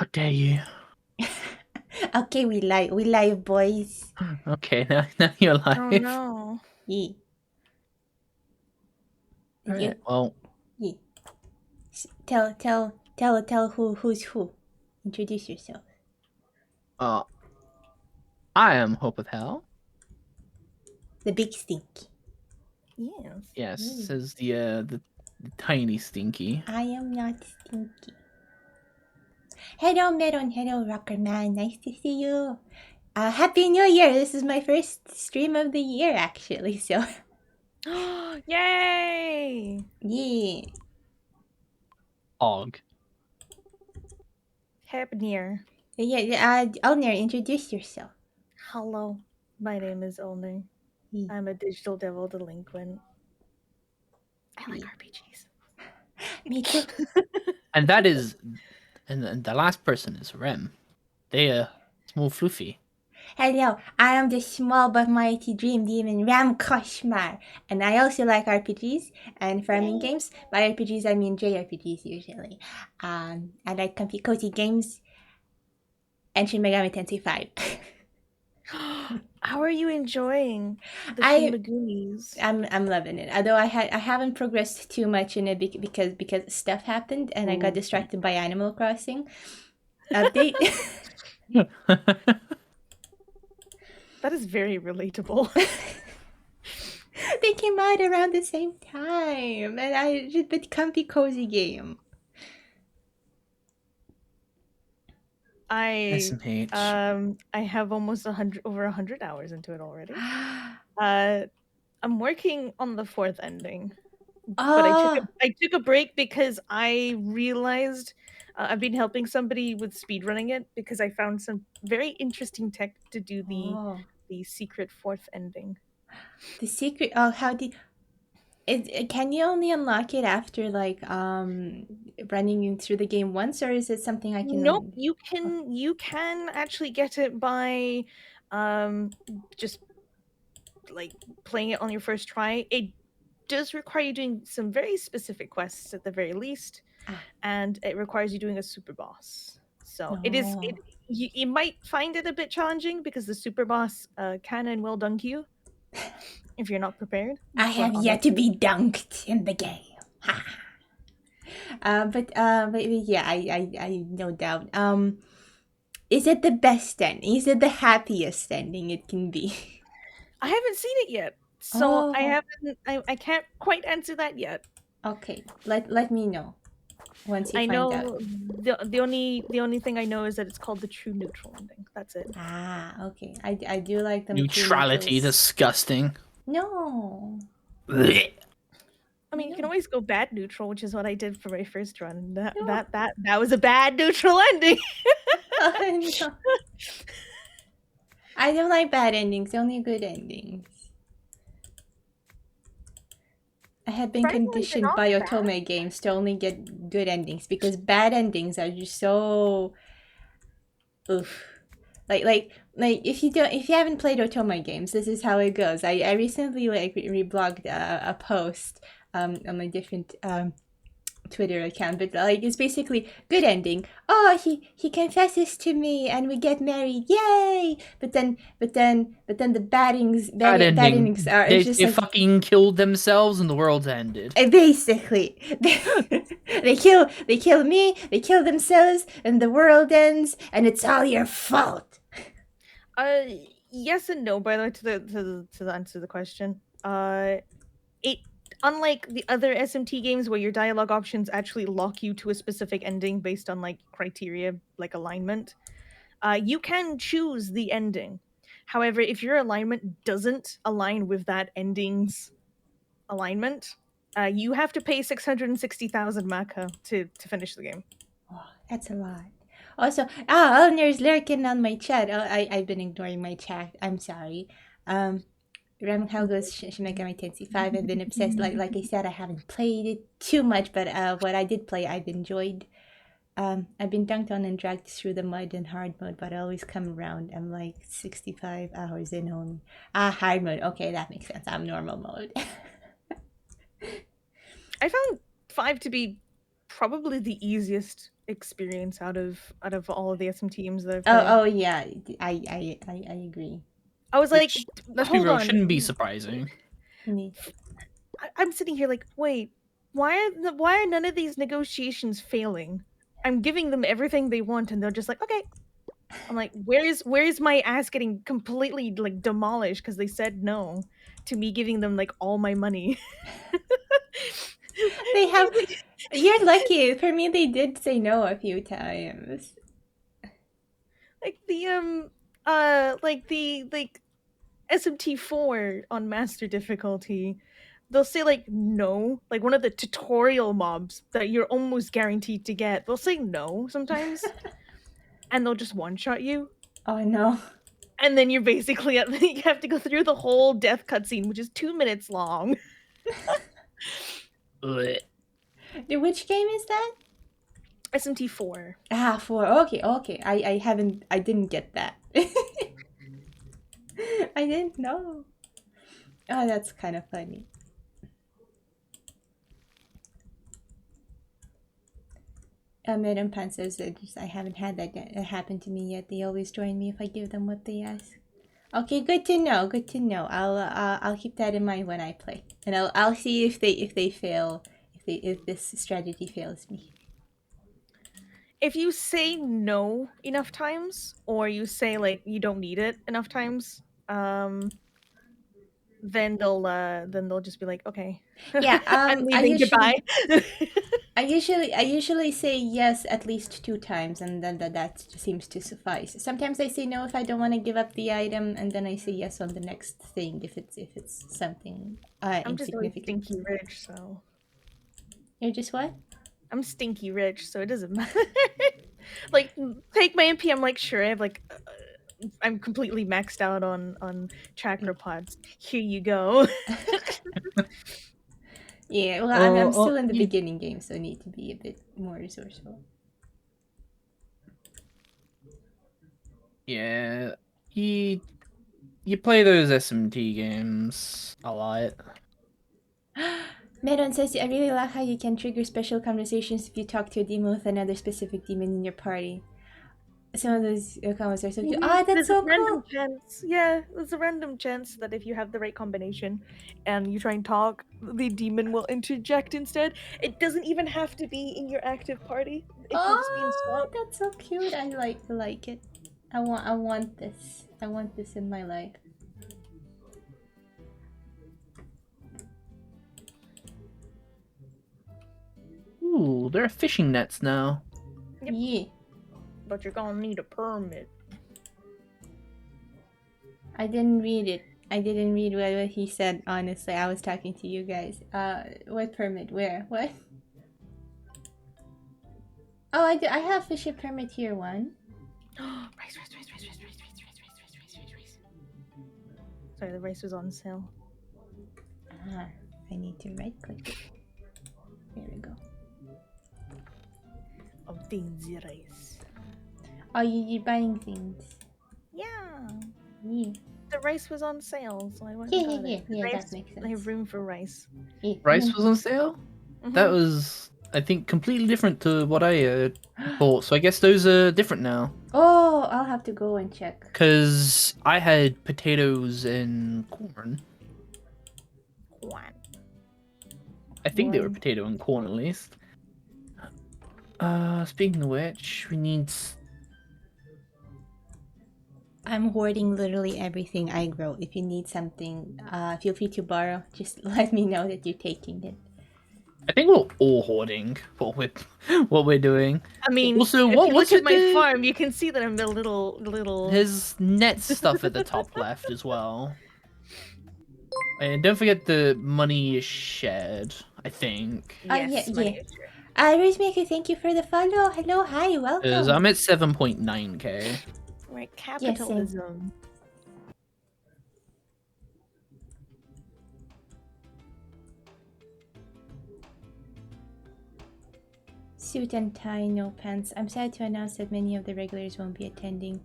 How dare you? Okay, we live, boys. Okay, now you're Oh live. no. Yeah. All right. Well, Yeah. Tell who's who. Introduce yourself. uh, I am Hope of Hell. The big stink. Yes. Yes, Mm. says the tiny stinky. I am not stinky. Hello, Meron. Hello, Rockerman. Nice to see you. Happy New Year. This is my first stream of the year, actually. So, Yay! yeah. Og. Hapnier. Ulner, introduce yourself. Hello. My name is Ulner. Yeah. I'm a digital devil delinquent. I like Yeah. RPGs. Me too. And that is, and the last person is Rem. They small floofy. Hello, I am the small but mighty dream demon Rem Koshmar, and I also like RPGs and farming games. By RPGs, I mean JRPGs usually. I like comfy cozy games and Shin Megami Tensei 5. How are you enjoying the I Shin Megumis? I'm loving it. Although I haven't progressed too much in it because stuff happened and I got distracted by Animal Crossing update. That is very relatable. They came out around the same time, and I just bit comfy cozy game. SMH. I have almost over 100 hours into it already. I'm working on the fourth ending, but Oh, I took a break because I realized I've been helping somebody with speedrunning it because I found some very interesting tech to do oh, the secret fourth ending. the secret. Oh, how did can you only unlock it after like running through the game once, or is it something I can? Nope, Oh, you can actually get it by just like playing it on your first try. It does require you doing some very specific quests at the very least, ah, and it requires you doing a super boss. So no. you might find it a bit challenging because the super boss can and will dunk you if you're not prepared. I But have yet to honestly, be dunked in the game. Ha. But yeah, I no doubt. Is it the best ending? Is it the happiest ending it can be? I haven't seen it yet, so Oh, I can't quite answer that yet. okay. Let me know once you I find out. know the only thing I know is that it's called the true neutral ending. That's it. Ah, okay. I do like them true Neutrality, neutrals. disgusting. No, Blech. I mean, you can no, always go bad neutral, which is what I did for my first run. And no. that was a bad neutral ending. Oh, no. I don't like bad endings, only good endings. I have been Bad ones are conditioned not by bad. Otome games to only get good endings because bad endings are just so oof. Like if you haven't played Otome games, this is how it goes. I recently like reblogged a post on my different Twitter account, but like it's basically good ending. Oh, he confesses to me, and we get married, yay! But then the Bad bad ending. endings are it's They just they like fucking killed themselves and the world's ended. basically they kill me, they kill themselves, and the world ends, and it's all your fault. Uh, yes and no. By the way, to the answer to the question, it unlike the other SMT games where your dialogue options actually lock you to a specific ending based on like criteria like alignment, you can choose the ending. However, if your alignment doesn't align with that ending's alignment, you have to pay 660,000 Maka to finish the game. Oh, that's a lot. Also, oh, there's lurking on my chat. Oh, I've been ignoring my chat. I'm sorry. Um, Ram Helgo's Shin Megami Tensei 5. I've been obsessed. Like I said, I haven't played it too much, but what I did play, I've enjoyed. I've been dunked on and dragged through the mud in hard mode, but I always come around. I'm like 65 hours in only. Hard mode. Okay, that makes sense. I'm normal mode. I found 5 to be probably the easiest experience out of all of the SM teams that I've played. Oh yeah, I agree. I was like, Which, let's be hold real, on. shouldn't be surprising. I'm sitting here like, wait, why are none of these negotiations failing? I'm giving them everything they want, and they're just like, okay. I'm like, where's my ass getting completely like demolished because they said no to me giving them like all my money? They have. You're lucky. For me, they did say no a few times. Like the SMT4 on master difficulty, they'll say like no, like one of the tutorial mobs that you're almost guaranteed to get. They'll say no sometimes, and they'll just one shot you. Oh no. And then you're basically you have to go through the whole death cutscene, which is 2 minutes long. Which game is that? SMT4. Ah, 4. Okay. I didn't get that. I didn't know. Oh, that's kind of funny. Madam Pan says that I haven't had that happen to me yet. They always join me if I give them what they ask. Okay, good to know. Good to know. I'll keep that in mind when I play, and I'll see if they fail, if this strategy fails me. If you say no enough times, or you say like you don't need it enough times, then they'll just be like, okay. Yeah. I'm leaving. Goodbye. I usually say yes at least 2 times, and then that seems to suffice. Sometimes I say no if I don't want to give up the item, and then I say yes on the next thing if it's something I'm just really insignificant. stinky rich, so You're just what? I'm stinky rich, so it doesn't matter. Like, take my MP. I'm like, sure, I have like, I'm completely maxed out on tracker pods. Here you go. Yeah, well, I'm still in the beginning game, so I need to be a bit more resourceful. Yeah, you play those SMT games a lot. Medon says, I really like how you can trigger special conversations if you talk to a demon with another specific demon in your party. Some of those comments are so cute. Oh, that's so cool! Chance. Yeah, there's a random chance that if you have the right combination and you try and talk, the demon will interject instead. It doesn't even have to be in your active party. It can just be in swap. That's so cute. I like it. I want this. I want this in my life. Ooh, there are fishing nets now. Yep. Yeah. But you're gonna need a permit. I didn't read it. I didn't read what he said, honestly. I was talking to you guys. What permit? Where? What? Oh, I have fishing permit here, one. Rice. Sorry, the rice was on sale. Ah, I need to right click it. There we go. Obtain rice. Oh, you're buying things. Yeah. Yeah. The rice was on sale, so I went Yeah, and got it. that Rice, makes sense. I have room for rice. Yeah. Rice was on sale? That was, I think, completely different to what I bought, so I guess those are different now. Oh, I'll have to go and check. Because I had potatoes and corn. I think they were potato and corn, at least. Speaking of which, we need... I'm hoarding literally everything I grow. If you need something, feel free to borrow. Just let me know that you're taking it. I think we're all hoarding what we're doing. I mean, also, if you what's look at with my farm, you can see that I'm a little. There's net stuff at the top left as well. And don't forget the money is shared, I think. Yes, yeah. Rosemaker, thank you for the follow. Hello, hi, welcome. Because I'm at 7.9k. Right, capitalism. Suit and tie, no pants. I'm sad to announce that many of the regulars won't be attending.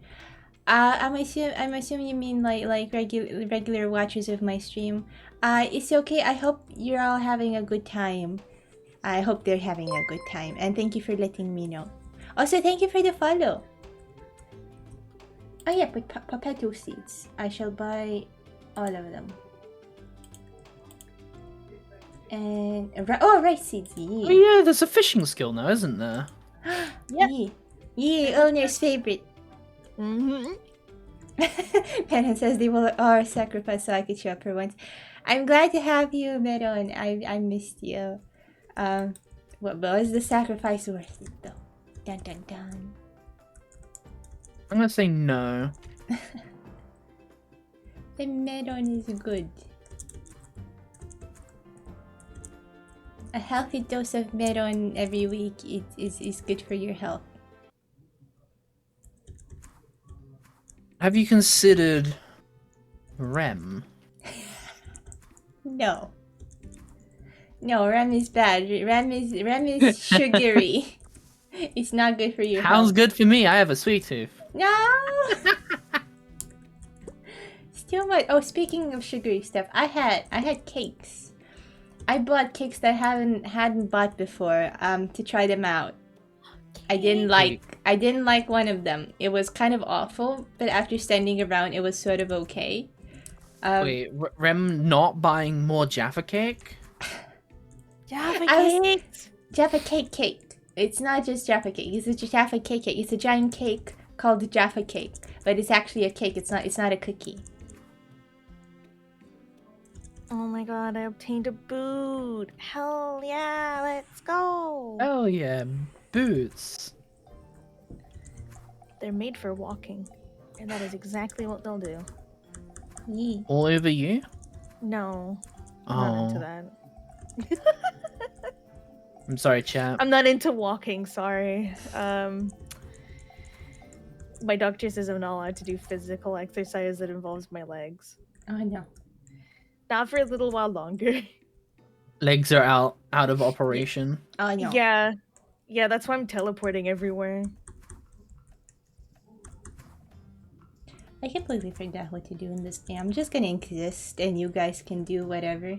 I'm assuming you mean like regular watchers of my stream. It's okay. I hope you're all having a good time. I hope they're having a good time. And thank you for letting me know. Also, thank you for the follow. Oh yeah, but potato seeds. I shall buy all of them. And rice seeds. Oh yeah, there's a fishing skill now, isn't there? Yeah. Yeah, Ulner's favorite. Meron says they will sacrifice so I could show up for once. I'm glad to have you, Meron. I missed you. What was the sacrifice worth it though? Dun dun dun. I'm gonna say no. The Meron is good. A healthy dose of Meron every week is good for your health. Have you considered Rem? No. No, Rem is bad. Rem is sugary. It's not good for your Sounds health. good for me. I have a sweet tooth. No. Still much. Oh, speaking of sugary stuff, I had cakes. I bought cakes that I hadn't bought before. To try them out. I didn't like one of them. It was kind of awful, but after standing around, it was sort of okay. Wait, Rem not buying more Jaffa cake? Jaffa cakes. Jaffa cake. It's not just Jaffa cake. It's a Jaffa cake. It's a giant cake called Jaffa cake, but it's actually a cake. It's not a cookie. Oh my god, I obtained a boot. Hell yeah, let's go. Oh yeah, boots. They're made for walking, and that is exactly what they'll do. Yeah. All over you? No, I'm not into Oh, that. I'm sorry, chat. I'm not into walking, sorry. My doctor says I'm not allowed to do physical exercise that involves my legs. Oh no. Not for a little while longer. Legs are out of operation. Oh no. Yeah, that's why I'm teleporting everywhere. I completely forgot what to do in this game. I'm just gonna exist and you guys can do whatever.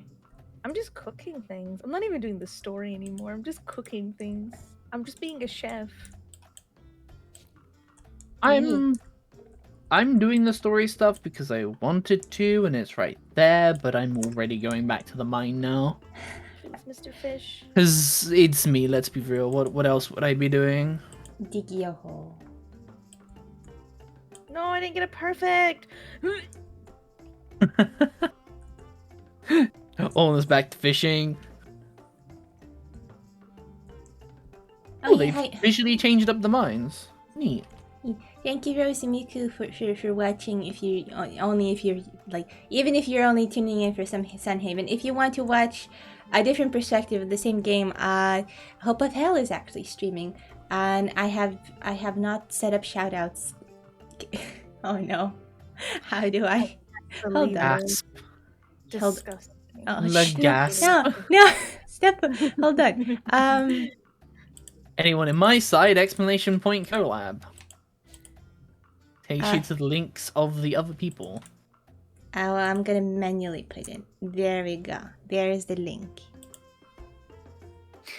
I'm just cooking things. I'm not even doing the story anymore. I'm just cooking things. I'm just being a chef. I'm doing the story stuff because I wanted to, and it's right there. But I'm already going back to the mine now. Thanks, Mr. Fish. Cause it's me. Let's be real. What else would I be doing? Dig a hole. No, I didn't get it perfect. Almost back to fishing. Oh, They yeah, visually changed up the mines. Neat. Thank you, Rosimiku, for watching. If you only if you're like, even if you're only tuning in for some SunHaven, if you want to watch a different perspective of the same game, HopeOfHell is actually streaming, and I have not set up shoutouts. Oh no, how do I? Hold on. Gasp. Disgusting. Oh, The gasp. No, stop. Hold on. Anyone in my side, exclamation point collab. Takes you to the links of the other people. Oh, I'm gonna manually put it. There we go. There is the link.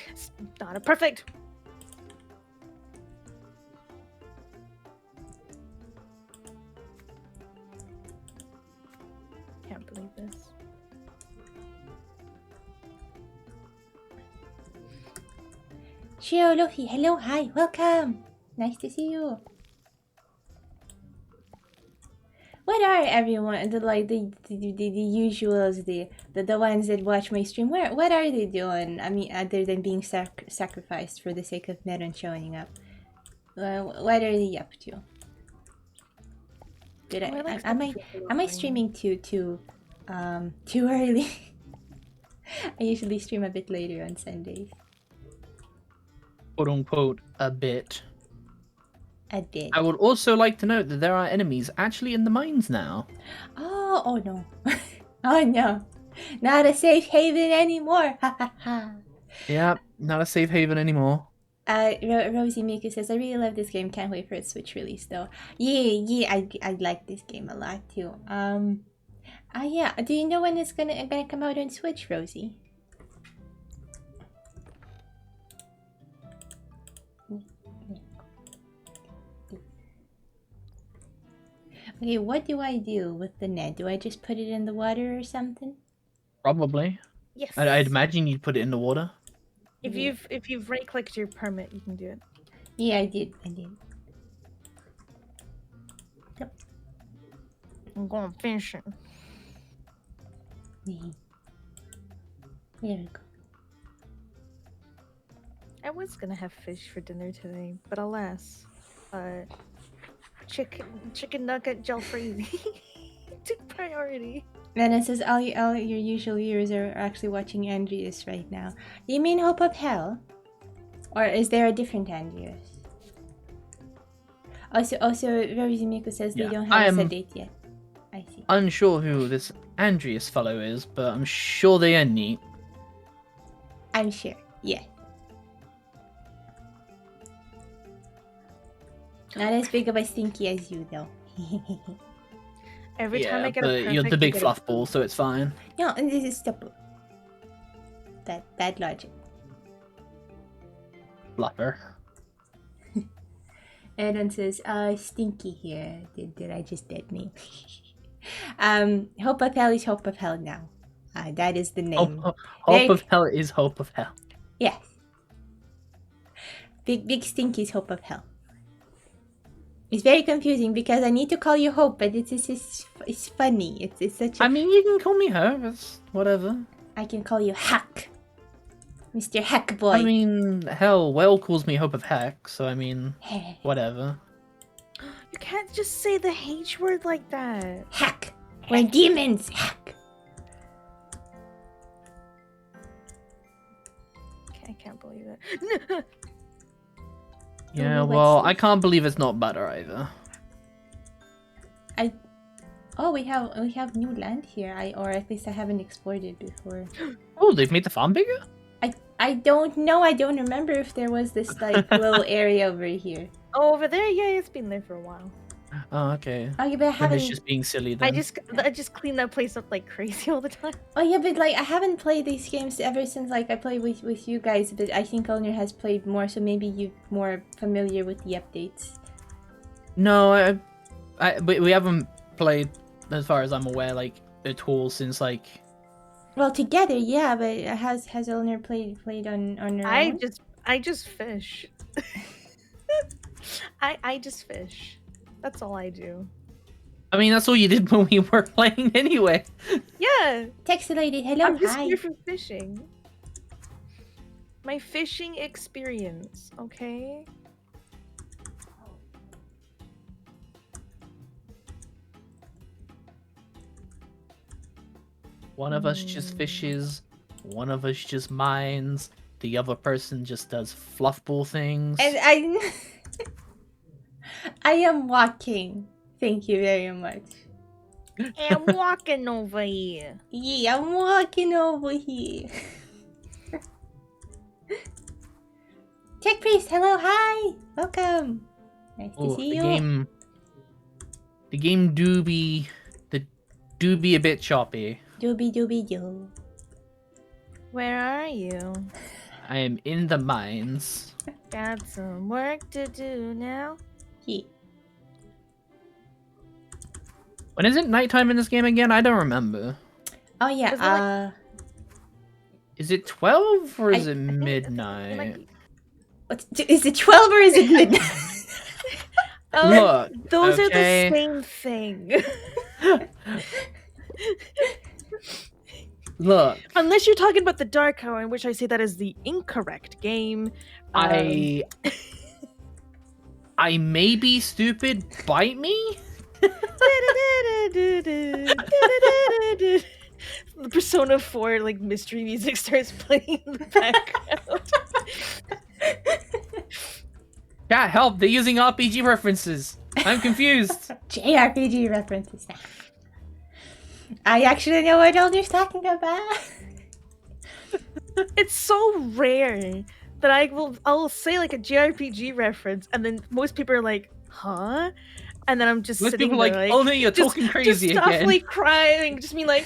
It's not a perfect. Can't believe this. Shio Luffy, hello, hi, welcome. Nice to see you. What are everyone the usuals, the ones that watch my stream? What are they doing? I mean, other than being sacrificed for the sake of Meron showing up, what are they up to? Am I streaming too early? I usually stream a bit later on Sundays. Quote unquote, a bit. A bit. I would also like to note that there are enemies actually in the mines now. Oh no. Oh no. Not a safe haven anymore. Ha ha ha. Yeah, not a safe haven anymore. Rosie Miku says, I really love this game. Can't wait for its Switch release though. Yeah, I like this game a lot too. Yeah. Do you know when it's gonna come out on Switch, Rosie? Okay, what do I do with the net? Do I just put it in the water or something? Probably. Yes. I'd imagine you'd put it in the water. If you've right-clicked your permit, you can do it. Yeah, I did. Yep. I'm going fishing. There we go. I was gonna have fish for dinner today, but alas, chicken nugget jalfrezi took priority. And it says all your usual viewers are actually watching Andreas right now. Do you mean Hope of Hell? Or is there a different Andreas? Also, Rosy says they don't have a set date yet. I see. Unsure who this Andreas fellow is, but I'm sure they are neat. I'm sure, yeah. Not as big of a stinky as you, though. Every time I get a but perfect, you're the big I get fluff ball, so it's fine. No, this is stupid. Bad logic. Fluffer. Aaron says, stinky here. Did I just dead name? Hope of Hell is Hope of Hell now. That is the name. Hope of Hell is Hope of Hell. Yes. Big stinky is Hope of Hell. It's very confusing because I need to call you Hope, but it's funny. It's such a... I mean, you can call me her. It's whatever. I can call you Hack. Mr. Hack Boy. I mean, hell, Whale calls me Hope of Heck, so I mean, whatever. You can't just say the H word like that. Hack. We're demons. Hack. I can't believe it. Yeah, well, I can't believe it's not butter either. Oh, we have new land here. Or at least I haven't explored it before. Oh, they've made the farm bigger? I don't know. I don't remember if there was this like little area over here. Oh, over there? Yeah, it's been there for a while. Oh, okay. Oh, yeah, but I Maybe haven't. it's just being silly then. I just clean that place up like crazy all the time. Oh yeah, but like I haven't played these games ever since like I played with you guys. But I think Ulner has played more, so maybe you're more familiar with the updates. No, we haven't played, as far as I'm aware, like at all since like. Well, together, yeah, but has Ulner played on her own? I just fish. I just fish. That's all I do. I mean, that's all you did when we were playing anyway. Yeah. Textilated, hello, I'm just hi. here for fishing. My fishing experience, okay? One of us just fishes, one of us just mines, the other person just does fluffball things. And I am walking. Thank you very much. I'm walking over here. Yeah, I'm walking over here. Tech Priest, hello, hi, welcome. Nice to see you. The game do be a bit choppy. Doobie doo. Where are you? I am in the mines. Got some work to do now. Yeah. When is it nighttime in this game again? I don't remember. Oh yeah. Is it 12 or is it midnight? Is it 12 or is it midnight? Look, those are the same thing. Look. Unless you're talking about the Dark Hour, in which I say that is the incorrect game. I may be stupid. Bite me? The Persona 4 like mystery music starts playing in the background. Yeah, help! They're using RPG references. I'm confused. JRPG references. I actually know what Ulner's talking about. It's so rare that I'll say like a JRPG reference, and then most people are like, "Huh?" And then I'm just most sitting people there like, "Oh no, you're talking crazy just again." Softly crying, just me like.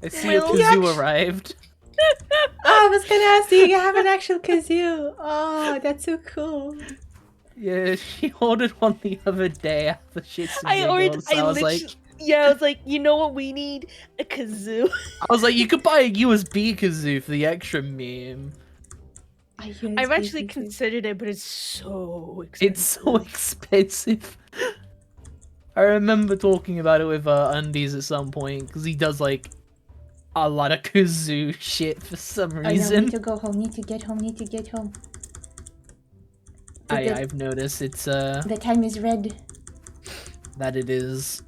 I see a kazoo arrived. Oh, I was gonna ask, do you have an actual kazoo? Oh, that's so cool. Yeah, she ordered one the other day after shits and giggles. So I was like, yeah, I was like, you know what we need? A kazoo. you could buy a USB kazoo for the extra meme. I've actually considered it, but it's so expensive. It's so expensive. I remember talking about it with Undies at some point because he does like a lot of kazoo shit for some reason. No, need to go home. Need to get home. Need to get home. I've noticed it's The time is red. that it is.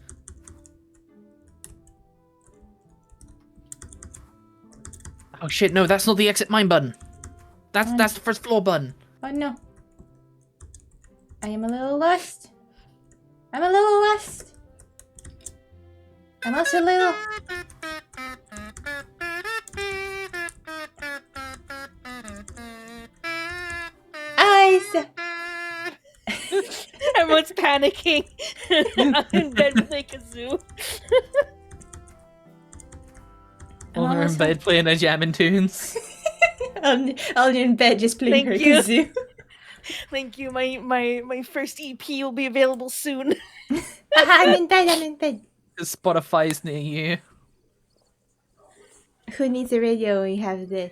Oh shit! No, that's not the exit mine button. That's the first floor button. Oh no. I am a little lost. I'm a little lost. I'm also a little. Eyes. Everyone's panicking. I'm in bed with a kazoo. Ulner in bed playing her jamming tunes. Ulner in bed just playing her kazoo. Thank you. My first EP will be available soon. I'm in bed. I'm in bed. Spotify's near you. Who needs a radio when you have this?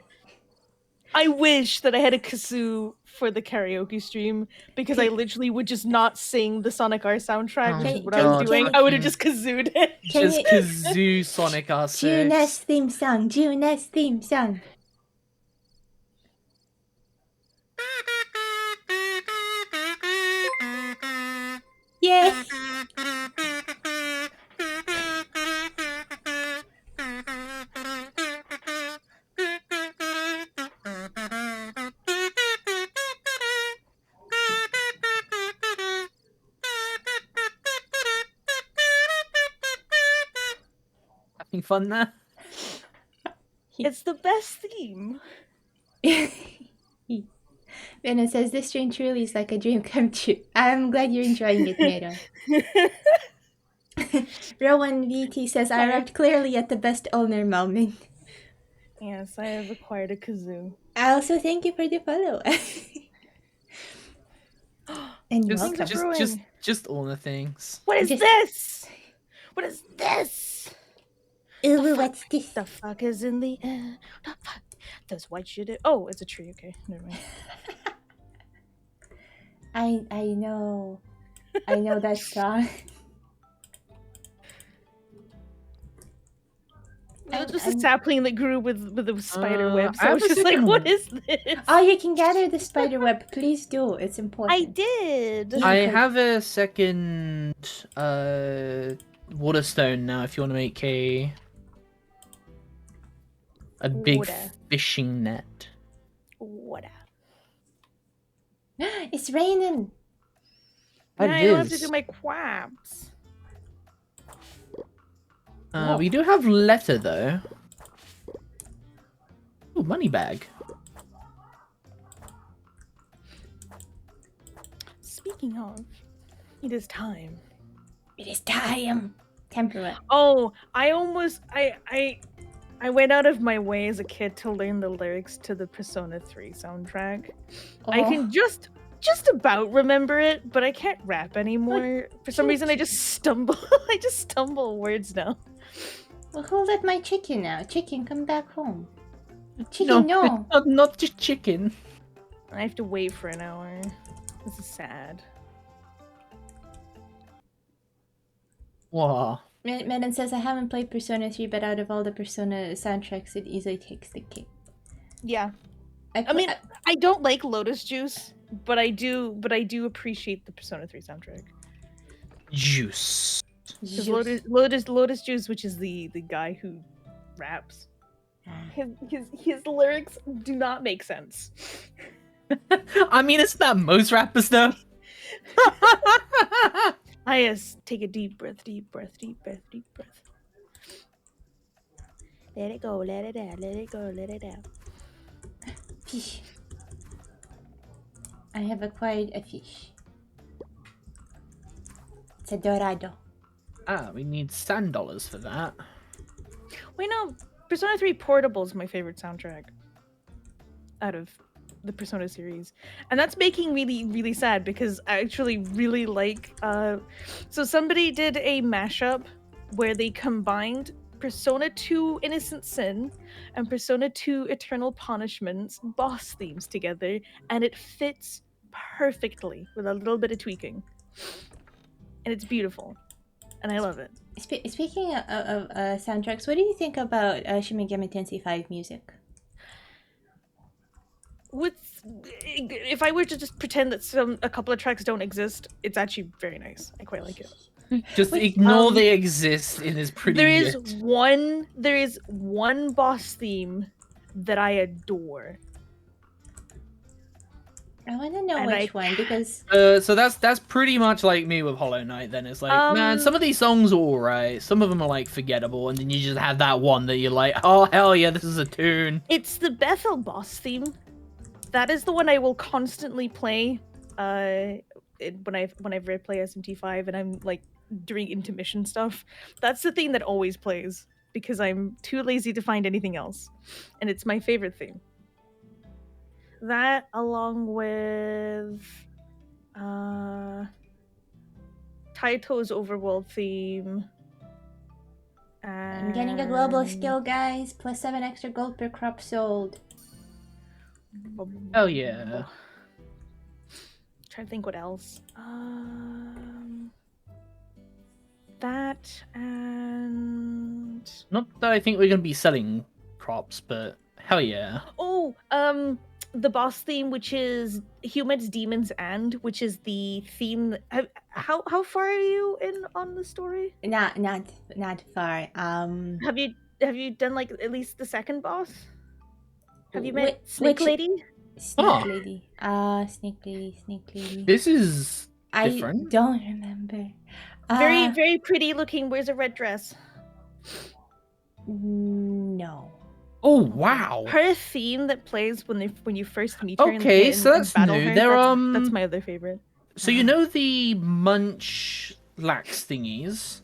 I wish that I had a kazoo for the karaoke stream because I literally would just not sing the Sonic R soundtrack, which is what I was doing. I would have just kazooed it. Just kazoo Sonic R6. Junes theme song. Junes theme song. Yeah. Having fun there? It's the best theme. Venom says this stream truly is like a dream come true. I'm glad you're enjoying it, Mero. Rowan VT says I arrived clearly at the best Ulner moment. Yes, I have acquired a kazoo. I also thank you for the follow. And welcome. Just Ulner things. What is this? What is this? Ooh, what's this? The fuck is in the air? The fuck? Does white shit? Oh, it's a tree. Okay, never mind. I know that song. It was just a sapling that grew with the spider web. So I was just like, what is this? Oh, you can gather the spider web. Please do. It's important. I did. I have a second water stone now if you want to make a big fishing net. Water. It's raining. I don't have to do my crabs. We do have letter though. Ooh, money bag. Speaking of, it is time. It is time. Temperate. Oh, I went out of my way as a kid to learn the lyrics to the Persona 3 soundtrack. Oh. I can just about remember it, but I can't rap anymore. For some reason, I just stumble. I just stumble words now. Well, who let my chicken out? Chicken, come back home. Chicken, no. Not just chicken. I have to wait for an hour. This is sad. Wow. Medan says, I haven't played Persona 3, but out of all the Persona soundtracks, it easily takes the cake. Yeah. I mean, I don't like Lotus Juice, but I do appreciate the Persona 3 soundtrack. Juice. Lotus Juice, which is the guy who raps. His lyrics do not make sense. I mean, it's not most rappers though. I just take a deep breath, deep breath, deep breath, deep breath. Let it go, let it out, let it go, let it out. Fish. I have acquired a fish. It's a dorado. Ah, we need $10 for that. Wait, no. Persona 3 Portable is my favorite soundtrack out of the Persona series, and that's making me really, really sad because I actually really like. So somebody did a mashup where they combined Persona 2 Innocent Sin and Persona 2 Eternal Punishment's boss themes together, and it fits perfectly with a little bit of tweaking, and it's beautiful, and I love it. Speaking of soundtracks, what do you think about Shin Megami Tensei 5 music? If I were to just pretend that a couple of tracks don't exist, it's actually very nice. I quite like it. Just ignore they exist. It is pretty. There is one boss theme that I adore. I want to know which one because. So that's pretty much like me with Hollow Knight. Then it's like, man, some of these songs are alright. Some of them are like forgettable, and then you just have that one that you're like, oh hell yeah, this is a tune. It's the Bethel boss theme. That is the one I will constantly play when whenever I play SMT5 and I'm like doing intermission stuff. That's the theme that always plays because I'm too lazy to find anything else, and it's my favorite theme. That along with Taito's overworld theme. I'm getting a global skill, guys. Plus 7 extra gold per crop sold. Oh yeah. Trying to think what else. That and Not that I think we're gonna be selling crops, but hell yeah. Oh, the boss theme, which is Humans, Demons, and which is the theme. How far are you in on the story? Not far. Have you done like at least the second boss? Have you met Snake Lady? Snake Lady. Snake Lady. This is different. I don't remember. Very pretty looking. Wears a red dress. No. Oh wow. Her theme that plays when you first meet her. Okay, so that's new. That's my other favorite. So you know the Munch lax thingies?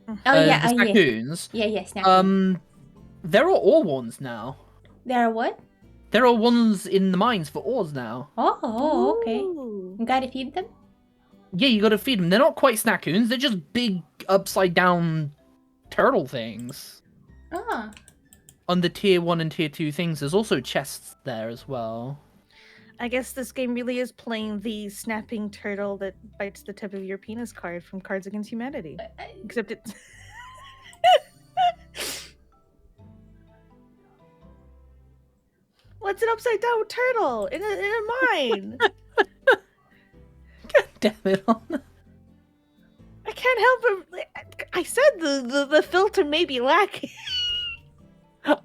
Oh yeah, the Snackoons? Yeah, Snackoons. There are ore ones now. There are what? There are ones in the mines for ores now. Oh, okay. You gotta feed them? Yeah, you gotta feed them. They're not quite Snackoons. They're just big upside down turtle things. Ah. On the tier 1 and tier 2 things, there's also chests there as well. I guess this game really is playing the snapping turtle that bites the tip of your penis card from Cards Against Humanity. Except it's... What's an upside down turtle in a mine? God damn it, Ulner. I can't help it. I said the filter may be lacking.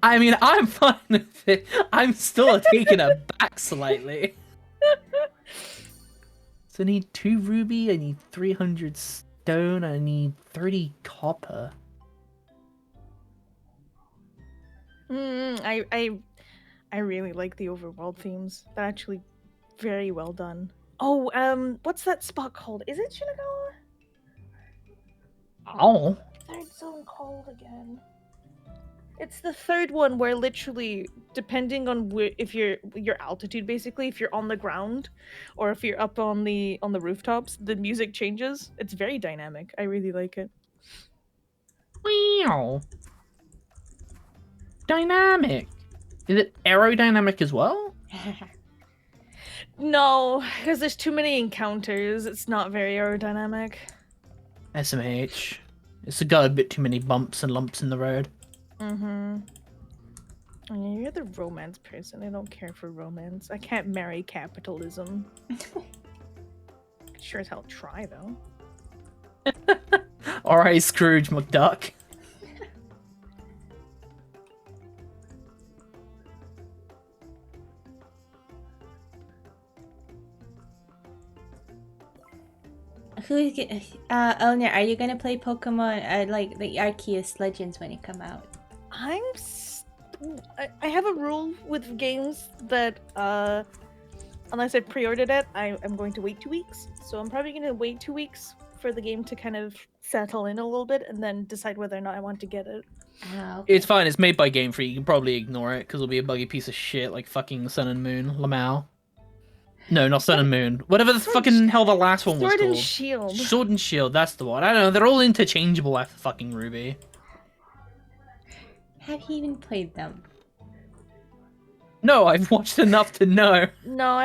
I mean, I'm fine with it. I'm still taken aback slightly. So I need 2 ruby, I need 300 stone, I need 30 copper. I really like the overworld themes. They're actually very well done. Oh, what's that spot called? Is it Shinagawa? Oh. Third zone called again. It's the third one where literally, depending on if your altitude, basically, if you're on the ground or if you're up on the rooftops, the music changes. It's very dynamic. I really like it. Wow. Dynamic. Is it aerodynamic as well? No, because there's too many encounters. It's not very aerodynamic. SMH. It's got a bit too many bumps and lumps in the road. Mm-hmm. I mean, you're the romance person. I don't care for romance. I can't marry capitalism. Sure as hell try, though. Alright, Scrooge McDuck. Who's Ulner, are you gonna play Pokemon like the Arceus Legends when it come out? I have a rule with games that unless I pre-ordered it, I'm going to wait 2 weeks. So I'm probably going to wait 2 weeks for the game to kind of settle in a little bit and then decide whether or not I want to get it. Ah, okay. It's fine. It's made by Game Freak. You can probably ignore it because it'll be a buggy piece of shit like fucking Sun and Moon. Lamau. No, not Sun and Moon. Whatever the fucking hell the last one was Sword and called. Shield. Sword and Shield. That's the one. I don't know. They're all interchangeable after fucking Ruby. Have you even played them? No, I've watched enough to know. No,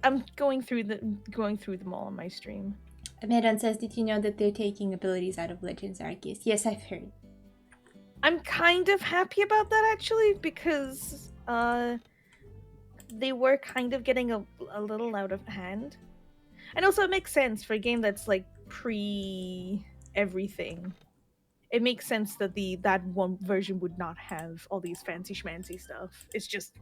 I'm going through them all on my stream. Meron says, did you know that they're taking abilities out of Legends Arceus? Yes, I've heard. I'm kind of happy about that actually because they were kind of getting a little out of hand. And also it makes sense for a game that's like pre everything. It makes sense that that one version would not have all these fancy schmancy stuff. It's just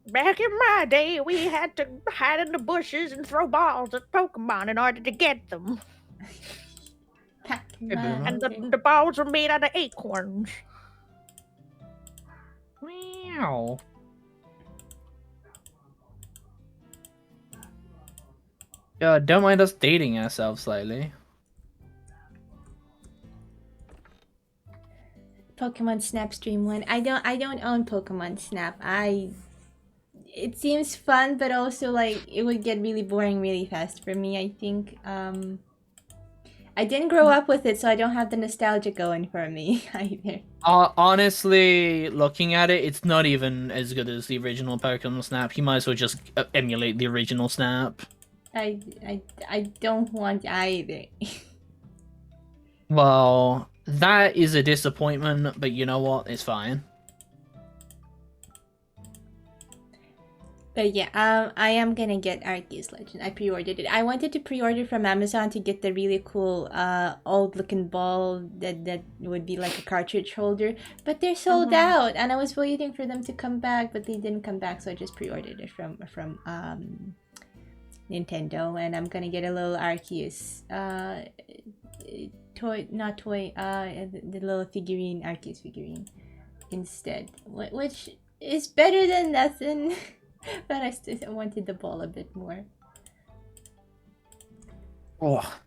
back in my day, we had to hide in the bushes and throw balls at Pokemon in order to get them. And the balls were made out of acorns. Wow. Don't mind us dating ourselves slightly. Pokemon Snap Stream 1. I don't own Pokemon Snap. It seems fun, but also like it would get really boring really fast for me, I think. I didn't grow up with it, so I don't have the nostalgia going for me either. Honestly, looking at it, it's not even as good as the original Pokemon Snap. You might as well just emulate the original Snap. I don't want either. Well, that is a disappointment, but you know what? It's fine. But yeah, I am gonna get Arceus Legend. I pre-ordered it. I wanted to pre-order from Amazon to get the really cool old-looking ball that would be like a cartridge holder, but they're sold out, and I was waiting for them to come back, but they didn't come back, so I just pre-ordered it from Nintendo, and I'm gonna get a little Arceus the little figurine, Arceus figurine instead, which is better than nothing. But I still wanted the ball a bit more. Oh.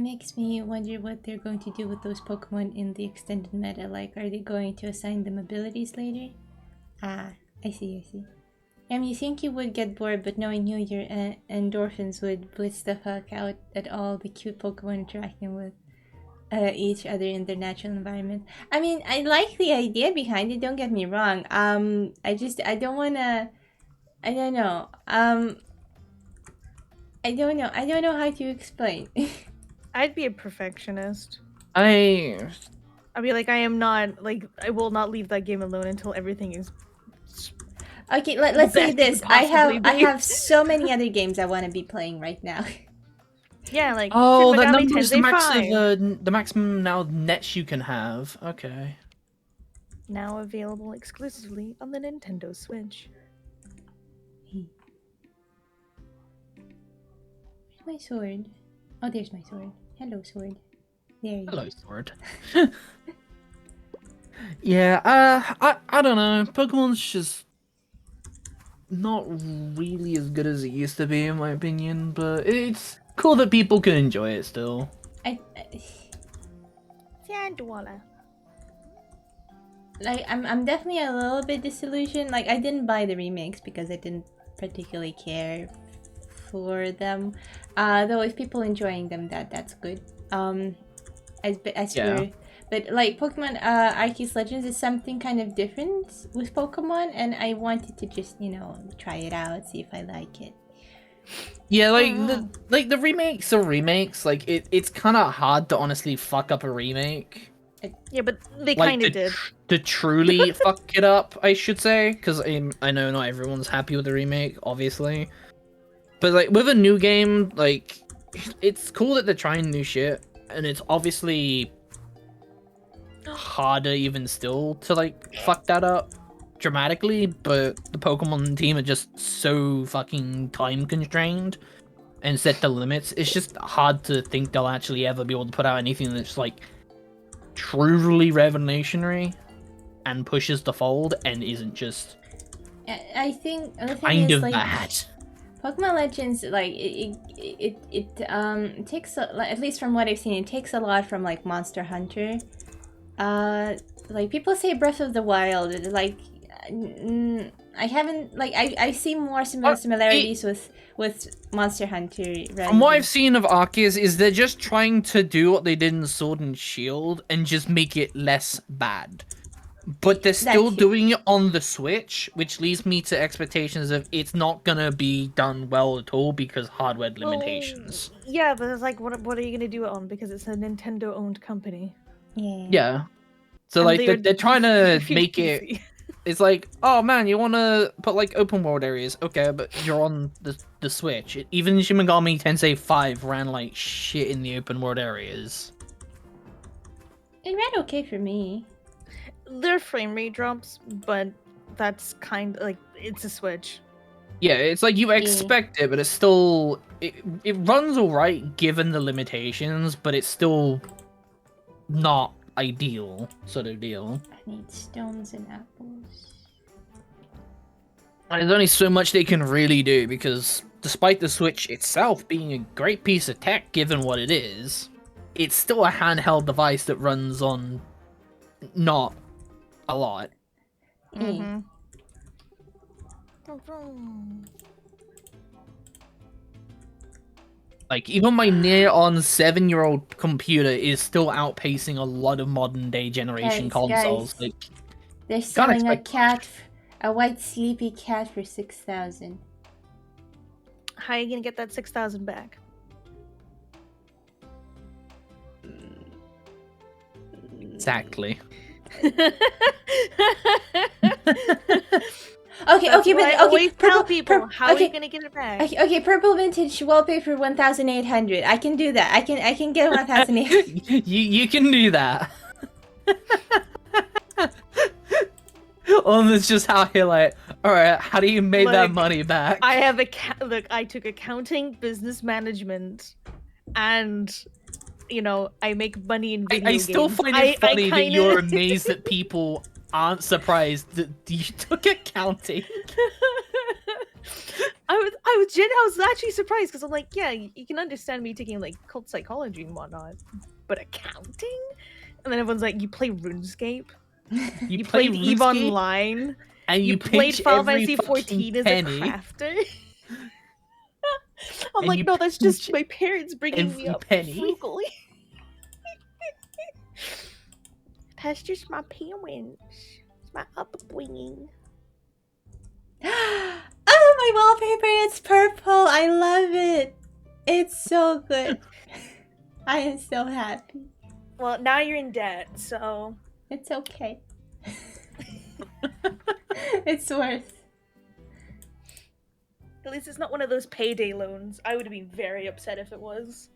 Makes me wonder what they're going to do with those Pokemon in the extended meta. Like, are they going to assign them abilities later? Ah, I see. You think you would get bored, but knowing you, your endorphins would blitz the fuck out at all the cute Pokemon interacting with each other in their natural environment. I mean, I like the idea behind it, don't get me wrong. I don't wanna... I don't know. I don't know how to explain. I'd be a perfectionist. I'd be like, I will not leave that game alone until everything is... Okay, let's say this. I have so many other games I want to be playing right now. Yeah, like that number's the maximum now nets you can have. Okay. Now available exclusively on the Nintendo Switch. Where's my sword? Oh, there's my sword. Hello, sword. There you go. Hello, sword. Yeah, I don't know. Pokemon's just not really as good as it used to be, in my opinion, but it's cool that people can enjoy it still. Like, I'm definitely a little bit disillusioned. Like, I didn't buy the remakes because I didn't particularly care for them. Though if people enjoying them, that's good. But like Pokemon Arceus Legends is something kind of different with Pokemon, and I wanted to just, try it out, see if I like it. Yeah, the remakes are remakes. Like it's kind of hard to honestly fuck up a remake. Yeah, but they kind of did. To truly fuck it up, I should say, because I know not everyone's happy with the remake, obviously. But like with a new game, like it's cool that they're trying new shit, and it's obviously harder even still to like fuck that up dramatically, but the Pokemon team are just so fucking time constrained and set the limits. It's just hard to think they'll actually ever be able to put out anything that's like truly revolutionary and pushes the fold and isn't just I think the thing kind is, of like, bad. Pokemon Legends, like it takes at least from what I've seen, it takes a lot from like Monster Hunter. Like people say Breath of the Wild, like I haven't like I see more similarities with Monster Hunter. From what I've seen of Arceus is they're just trying to do what they did in Sword and Shield and just make it less bad. But they're still doing it on the Switch, which leads me to expectations of it's not gonna be done well at all because hardware limitations. Yeah, but it's like, what are you gonna do it on? Because it's a Nintendo-owned company. Yeah. So And like they're trying to make PC. it. It's like, oh man, you want to put like open world areas, okay, but you're on the Switch. Even Shin Megami Tensei 5 ran like shit in the open world areas. It ran okay for me. Their frame rate drops, but that's kind of like it's a Switch. Yeah, it's like you expect it, but it's still it runs alright given the limitations, but it's still not ideal sort of deal. I need stones and apples. And there's only so much they can really do because despite the Switch itself being a great piece of tech given what it is, it's still a handheld device that runs on not a lot. Mm-hmm. Like, even my near-on 7-year-old computer is still outpacing a lot of modern-day generation consoles. Guys, like, they're selling a white sleepy cat for 6,000. How are you gonna get that 6,000 back? Exactly. Okay, tell people how are you gonna get it back? Okay, purple vintage wallpaper 1,800. I can do that. I can get 1,800. you can do that. It's just how you're like, all right, how do you make that money back? I have look. I took accounting, business management, and I make money in video games. I still find it funny that you're amazed that people aren't surprised that you took accounting. I was actually surprised because I'm like, yeah, you can understand me taking like cult psychology and whatnot, but accounting? And then everyone's like, you play RuneScape? You played EVE Online? And you played Final Fantasy 14 as a crafter? I'm like, no, that's just my parents bringing me up frugally. That's just my parents. It's my upbringing. Oh, my wallpaper, it's purple. I love it. It's so good. I am so happy. Well, now you're in debt, so... It's okay. It's worth. At least it's not one of those payday loans. I would have been very upset if it was.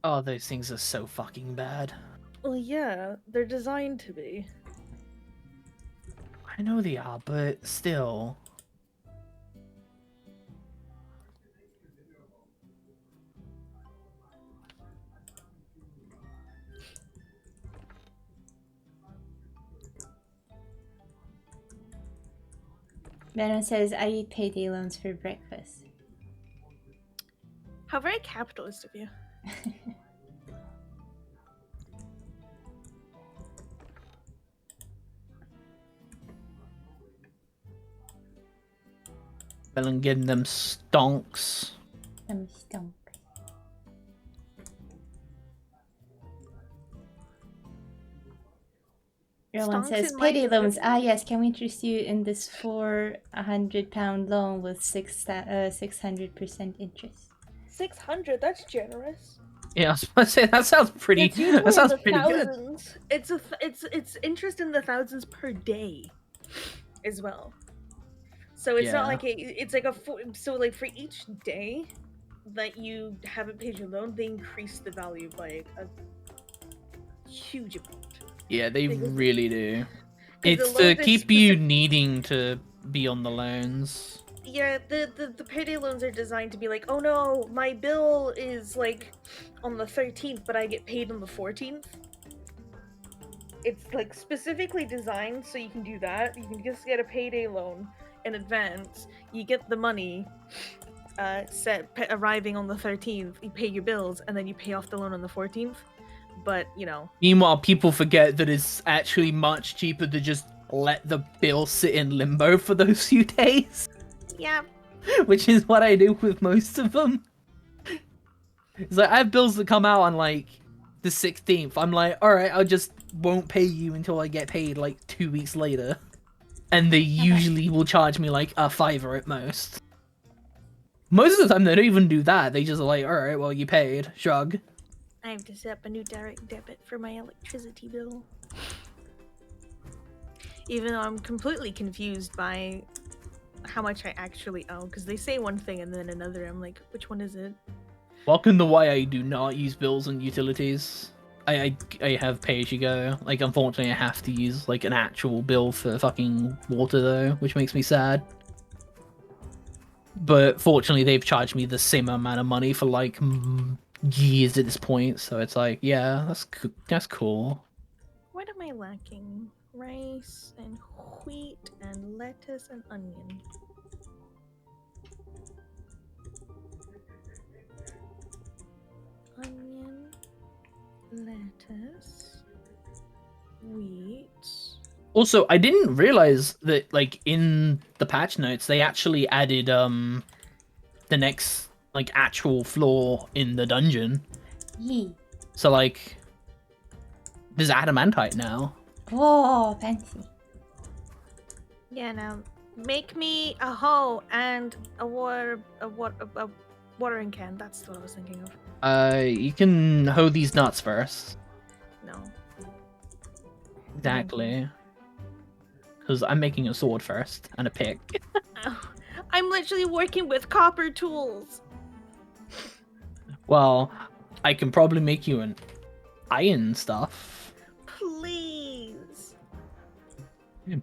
Oh, those things are so fucking bad. Well, yeah, they're designed to be. I know they are, but still. Venom says, I eat payday loans for breakfast. How very capitalist of you. And getting them stonks. Them stonks. Rowan says, payday loans. Ah, yes. Can we interest you in this £400 loan with 600% interest? 600? That's generous. Yeah, I was about to say that sounds pretty. That sounds pretty thousands. Good. It's interest in the thousands per day, as well. So it's not like it's like so like for each day that you haven't paid your loan, they increase the value by a huge amount. Yeah, they really do. It's to keep you needing to be on the loans. Yeah, the payday loans are designed to be like, oh no, my bill is like on the 13th, but I get paid on the 14th. It's like specifically designed so you can do that. You can just get a payday loan. in advance. You get the money arriving on the 13th. You pay your bills, and then you pay off the loan on the 14th. But, you know. Meanwhile, people forget that it's actually much cheaper to just let the bill sit in limbo for those few days. Yeah. Which is what I do with most of them. It's like, I have bills that come out on, like, the 16th. I'm like, alright, I just won't pay you until I get paid, like, 2 weeks later. And they usually will charge me, like, a $5 at most. Most of the time, they don't even do that. They just are like, alright, well, you paid. Shrug. I have to set up a new direct debit for my electricity bill. Even though I'm completely confused by how much I actually owe. Because they say one thing and then another. I'm like, which one is it? Welcome to why I do not use bills and utilities. I have pay-as-you-go. Like, unfortunately, I have to use, like, an actual bill for fucking water, though, which makes me sad. But fortunately, they've charged me the same amount of money for, like, years at this point, so it's like, yeah, that's cool. What am I lacking? Rice and wheat and lettuce and onion. Onion, lettuce, wheat. Also, I didn't realize that, like, in the patch notes, they actually added, the next, like, actual floor in the dungeon. Yee. So, like, there's adamantite now. Oh, fancy. Yeah, now make me a hoe and a watering can. That's what I was thinking of. You can hoe these nuts first. No. Exactly. Because I'm making a sword first, and a pick. I'm literally working with copper tools. Well, I can probably make you an iron stuff. Please.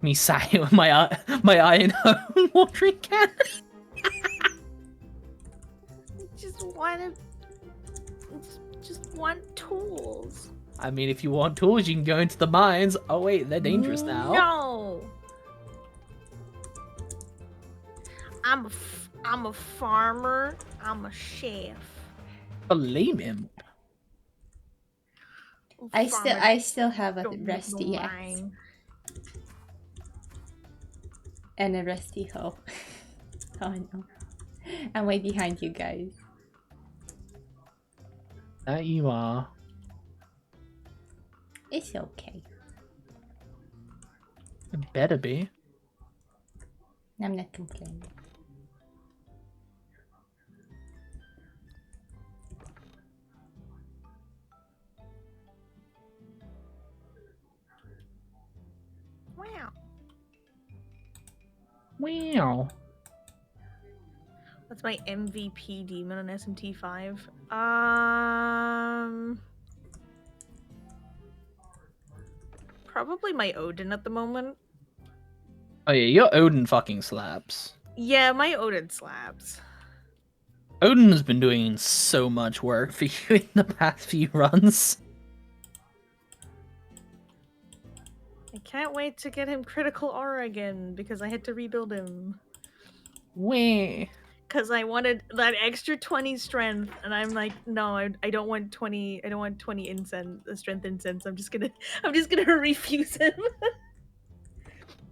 Me sat here with my iron watering can. Just want tools. I mean, if you want tools, you can go into the mines. Oh wait, they're dangerous now. No. I'm a farmer. I'm a chef. Blame him. I still have a Don't rusty know axe mine. and a rusty hoe. Oh no. I'm way behind you guys. That you are. It's okay. It better be. I'm not complaining. Wow. Wow. What's my MVP demon on SMT5? Probably my Odin at the moment. Oh yeah, your Odin fucking slaps. Yeah, my Odin slaps. Odin has been doing so much work for you in the past few runs. I can't wait to get him critical aura again because I had to rebuild him. Wah. Because I wanted that extra 20 strength, and I'm like, no, I don't want 20. I don't want 20 incense, strength incense. I'm just gonna refuse him.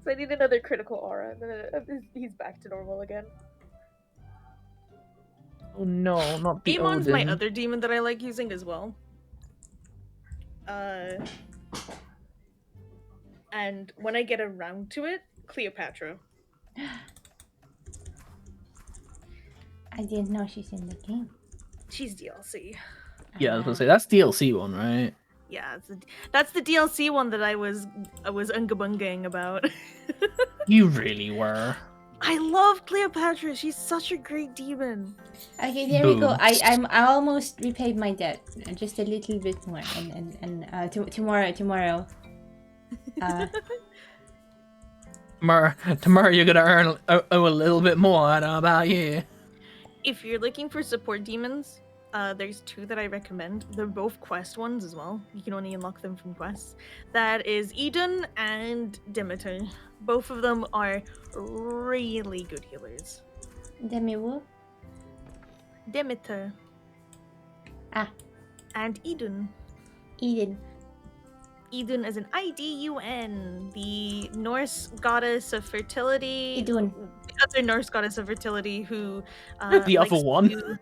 So I need another critical aura, and then he's back to normal again. Oh no, not the Amon's Odin. my other demon that I like using as well. And when I get around to it, Cleopatra. I didn't know she's in the game. She's DLC. Yeah, I was gonna say that's DLC one, right? Yeah, that's the DLC one that I was unga-bungaing about. You really were. I love Cleopatra. She's such a great demon. Okay, there we go. Boom. I almost repaid my debt, just a little bit more, and tomorrow. Tomorrow you're gonna owe a little bit more. I don't know about you. If you're looking for support demons, there's 2 that I recommend. They're both quest ones as well. You can only unlock them from quests. That is Eden and Demeter. Both of them are really good healers. Demi-woo? Demeter. Ah. And Eden. Eden. Eden as an Idun, the Norse goddess of fertility. Idun. The other Norse goddess of fertility who The other one. who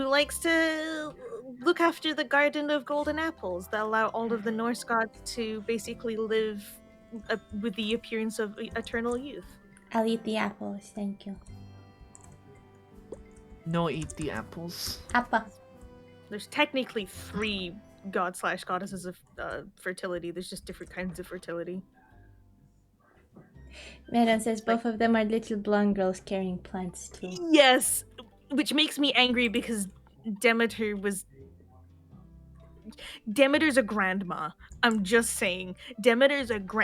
likes to look after the garden of golden apples that allow all of the Norse gods to basically live with the appearance of eternal youth. I'll eat the apples, thank you. No, eat the apples. Appa. There's technically 3 god/goddesses of fertility. There's just different kinds of fertility. Meron says both of them are little blonde girls carrying plants too. Yes, which makes me angry because Demeter's a grandma. I'm just saying,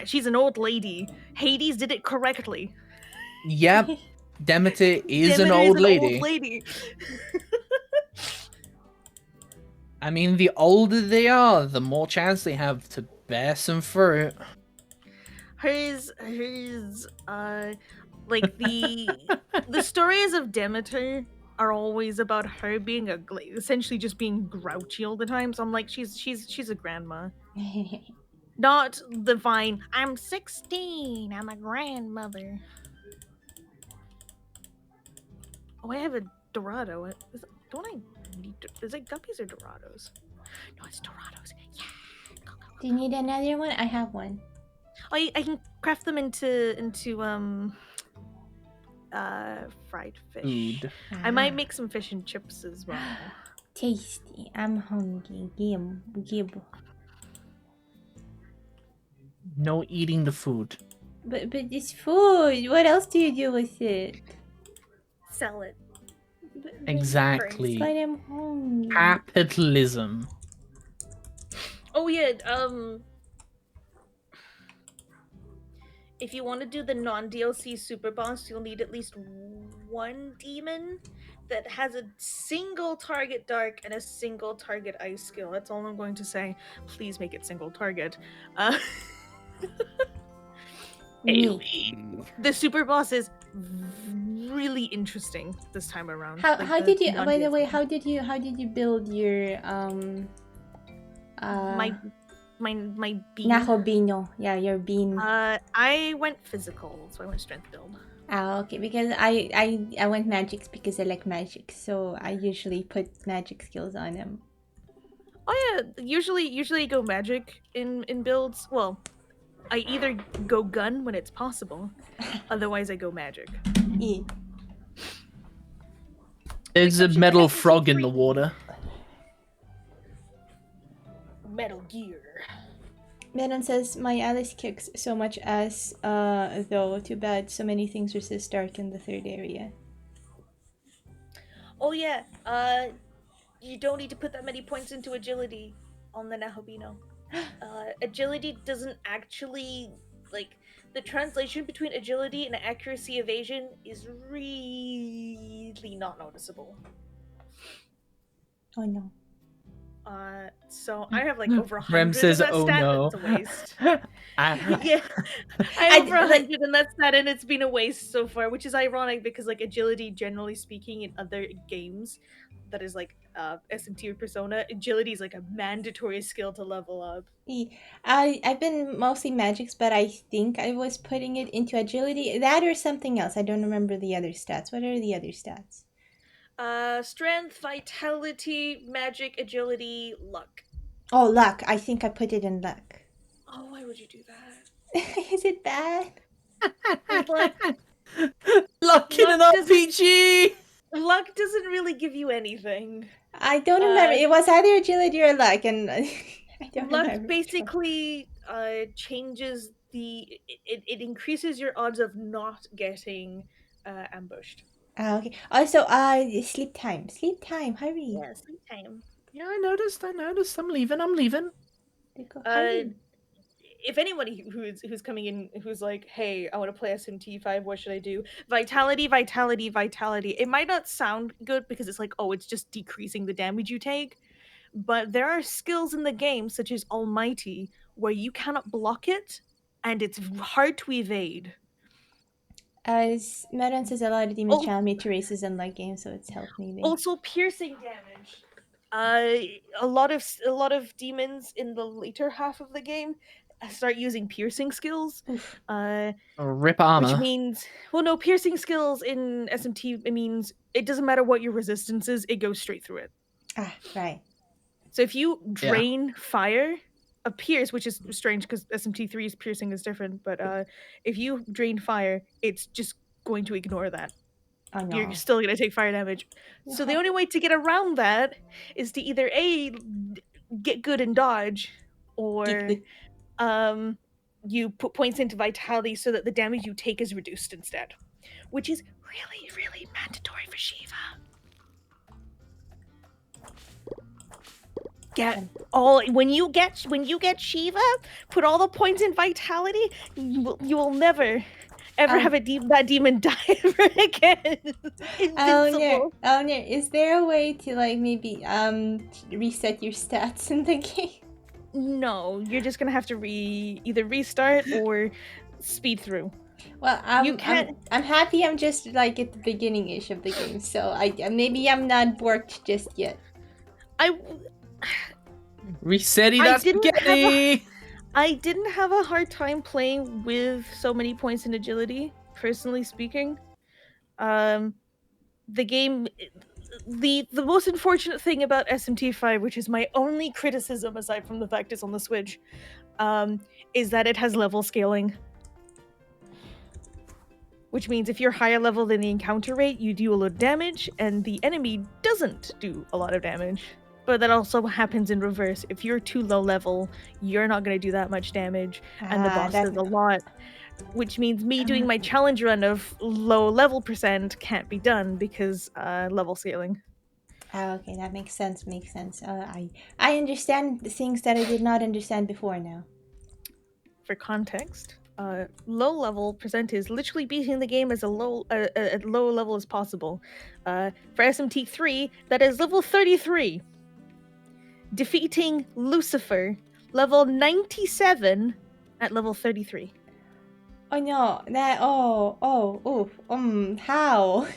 she's an old lady. Hades did it correctly. Yep, Demeter is an old lady. I mean, the older they are, the more chance they have to bear some fruit. Hers, like the stories of Demeter are always about her being essentially just being grouchy all the time. So I'm like, she's a grandma, not the vine. I'm 16. I'm a grandmother. Oh, I have a Dorado. Don't I need? Is it guppies or Dorados? No, it's Dorados. Yeah. Go. Do you need another one? I have one. I can craft them into fried fish. Food. I might make some fish and chips as well. Tasty. I'm hungry. Give. No eating the food. But it's food. What else do you do with it? Sell it. Exactly. But I'm hungry. Capitalism. Oh yeah, if you want to do the non-DLC super boss, you'll need at least 1 demon that has a single target dark and a single target ice skill. That's all I'm going to say. Please make it single target. The super boss is really interesting this time around. How did you? By the way, how did you build your my bean? Nahobino. Yeah, your bean. I went physical, so I went strength build. Ah, okay. Because I went magics because I like magic, so I usually put magic skills on them. Oh yeah, usually I go magic in builds. Well, I either go gun when it's possible, otherwise I go magic. Yeah. There's a metal frog in the water. Metal Gear. Menon says, my Alice kicks so much ass, though. Too bad so many things resist dark in the 3rd area. Oh yeah, you don't need to put that many points into agility on the Nahobino. Agility doesn't actually, the translation between agility and accuracy evasion is really not noticeable. Oh no. So I have over 100 Rem says, in that oh stat, no. that's a waste. Yeah, I have over 100 in that stat and it's been a waste so far, which is ironic because agility, generally speaking, in other games, that is SMT or Persona, agility is a mandatory skill to level up. I've been mostly magics, but I think I was putting it into agility. That or something else. I don't remember the other stats. What are the other stats? Strength, vitality, magic, agility, luck. Oh, luck. I think I put it in luck. Oh, why would you do that? Is it bad? Luck in an RPG! Luck doesn't really give you anything. I don't remember. It was either agility or luck, and I don't luck remember. Basically changes it increases your odds of not getting ambushed. Okay. Also, sleep time. Sleep time. Hurry. Yeah, sleep time. Yeah, I noticed. I'm leaving. Hurry. if anybody who's coming in who's like, hey, I want to play SMT5, what should I do? Vitality, vitality, vitality. It might not sound good because it's like, oh, it's just decreasing the damage you take. But there are skills in the game, such as Almighty, where you cannot block it, and it's hard to evade. As Meron says, a lot of demons challenge me to races in that game, so it's helped me. Also, piercing damage. A lot of demons in the later half of the game start using piercing skills. Rip armor. Which means, well, no, piercing skills in SMT, it means it doesn't matter what your resistance is, it goes straight through it. Ah, right. So if you drain fire, a pierce, which is strange because SMT3's piercing is different, but if you drain fire, it's just going to ignore that. Oh, no. You're still going to take fire damage. So the only way to get around that is to either A, get good and dodge, or you put points into vitality so that the damage you take is reduced instead. Which is really, really mandatory for Shiva. When you get Shiva, put all the points in vitality, you will never ever have that demon die ever again. Invincible. Ulner, is there a way to like maybe reset your stats in the game? No, you're just gonna have to either restart or speed through. Well, I'm happy I'm just like at the beginning-ish of the game, so maybe I'm not borked just yet. Resetty that spaghetti! I didn't have a hard time playing with so many points in agility, personally speaking. The game, the most unfortunate thing about SMT5, which is my only criticism aside from the fact it's on the Switch, is that it has level scaling. Which means if you're higher level than the encounter rate, you do a lot of damage, and the enemy doesn't do a lot of damage. But that also happens in reverse. If you're too low level, you're not going to do that much damage, and the boss does a lot. Which means me doing my challenge run of low level percent can't be done because level scaling. Oh, okay, that makes sense. I understand the things that I did not understand before now. For context, low level percent is literally beating the game as low level as possible. For SMT3, that is level 33. Defeating Lucifer, level 97 at level 33. Oh no, how?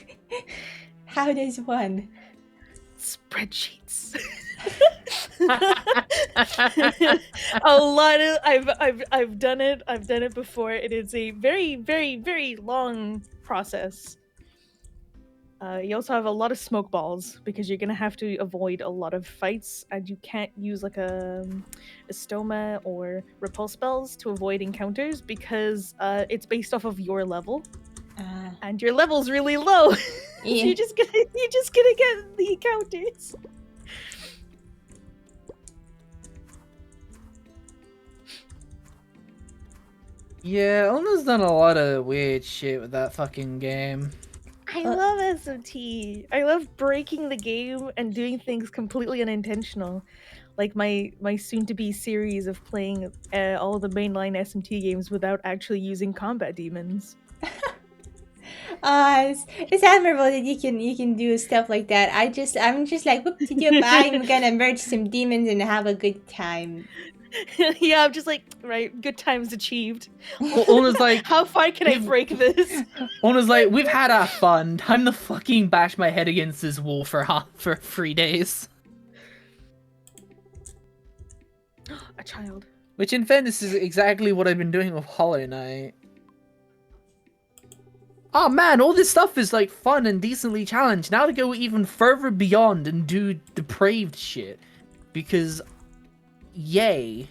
How does one? Spreadsheets. I've done it before. It is a very, very, very long process. You also have a lot of smoke balls because you're gonna have to avoid a lot of fights, and you can't use like a stoma or repulse spells to avoid encounters because it's based off of your level, and your level's really low. Yeah. So you're just gonna get the encounters. Yeah, Ulner's done a lot of weird shit with that fucking game. I love SMT. I love breaking the game and doing things completely unintentional. Like my soon-to-be series of playing all the mainline SMT games without actually using combat demons. It's admirable that you can do stuff like that. I'm just like, I'm gonna merge some demons and have a good time. Yeah, I'm just like, right, good times achieved. Ulner's like, how far can I break this? Ulner's like, we've had our fun. Time to fucking bash my head against this wall for 3 days. A child. Which, in fairness, is exactly what I've been doing with Hollow Knight. Oh man, all this stuff is like fun and decently challenged. Now to go even further beyond and do depraved shit. Because, yay.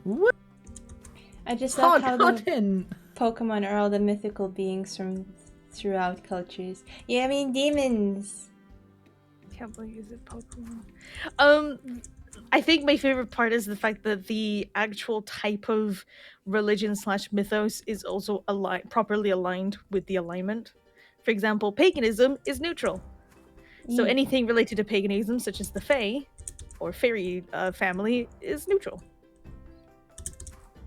What? I just love how the Pokemon are all the mythical beings from throughout cultures. Yeah, I mean demons. Can't believe it's Pokemon. I think my favorite part is the fact that the actual type of religion / mythos is also properly aligned with the alignment. For example, paganism is neutral. So anything related to paganism, such as the Fae, or fairy family is neutral.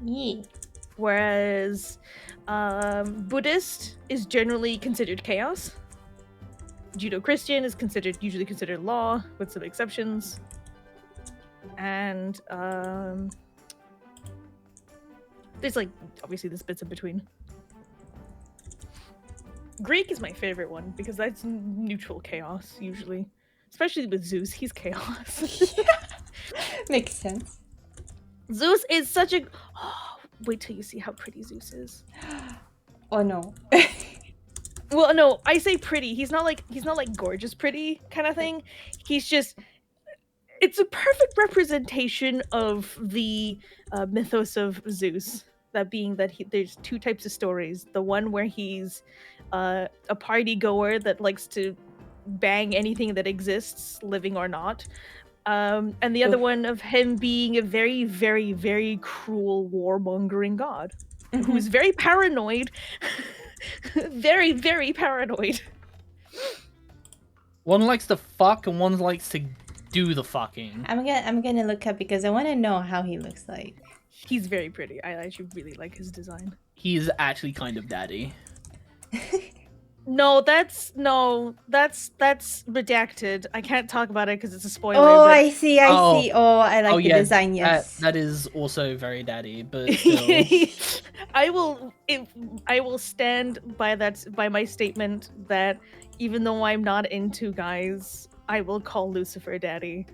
Yeah. Whereas Buddhist is generally considered chaos. Judeo-Christian is usually considered law, with some exceptions. And there's like obviously there's bits in between. Greek is my favorite one because that's neutral chaos usually, especially with Zeus. He's chaos. Makes sense. Zeus is such a. Oh, wait till you see how pretty Zeus is. Oh no. Well, no, I say pretty. He's not like gorgeous pretty kind of thing. He's just. It's a perfect representation of the mythos of Zeus. That being that there's two types of stories. The one where he's a party goer that likes to bang anything that exists, living or not. And the other one of him being a very, very, very cruel warmongering god who's very paranoid. Very, very paranoid. One likes to fuck and one likes to do the fucking. I'm gonna look up because I want to know how he looks like. He's very pretty. I actually really like his design. He's actually kind of daddy. No, that's redacted. I can't talk about it because it's a spoiler. Oh, but... I see. Oh, I like the yeah, design. Yes, that is also very daddy, but still. I will stand by my statement that even though I'm not into guys, I will call Lucifer daddy.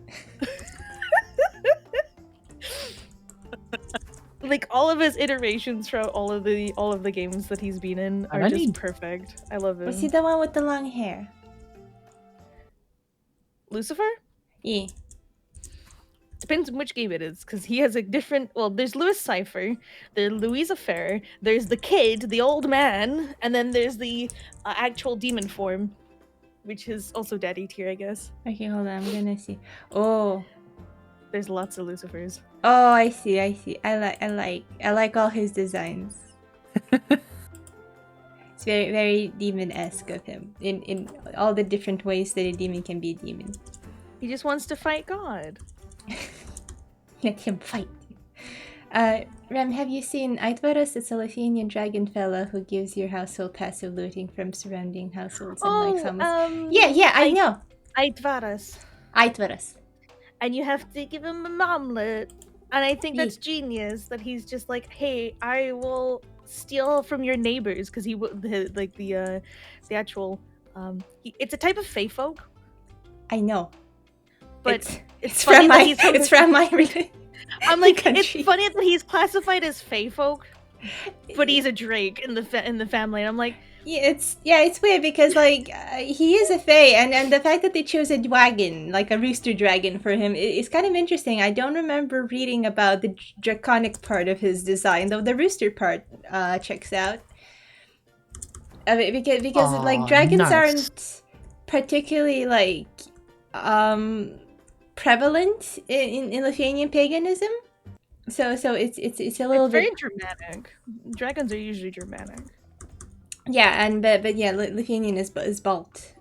Like all of his iterations throughout all of the games that he's been in are just perfect. I love him. Was he the one with the long hair? Lucifer? Yeah. Depends on which game it is, because he has a different. Well, there's Louis Cypher, there's Louisa Fair, there's the kid, the old man, and then there's the actual demon form, which is also daddy tier, I guess. Okay, hold on. I'm gonna see. Oh. There's lots of Lucifers. Oh, I see. I like all his designs. It's very, very demon-esque of him in all the different ways that a demon can be a demon. He just wants to fight God. Let him fight. Rem, have you seen Aitvaras? It's a Lithuanian dragon fella who gives your household passive looting from surrounding households and like some. Yeah, I know. Aitvaras. Aitvaras. And you have to give him an omelet. And I think that's genius that he's just like, hey, I will steal from your neighbors because he will like the actual it's a type of fey folk. I know, but it's from my I'm like country. It's funny that he's classified as fey folk, but he's a drake in the family, and I'm like. It's weird because like he is a fae, and the fact that they chose a dragon, like a rooster dragon for him, is kind of interesting. I don't remember reading about the draconic part of his design, though the rooster part checks out. Because like dragons aren't particularly like prevalent in Lithuanian paganism, so it's a little bit very dramatic. Dragons are usually dramatic. Yeah, but yeah, Lithuanian is Baltic.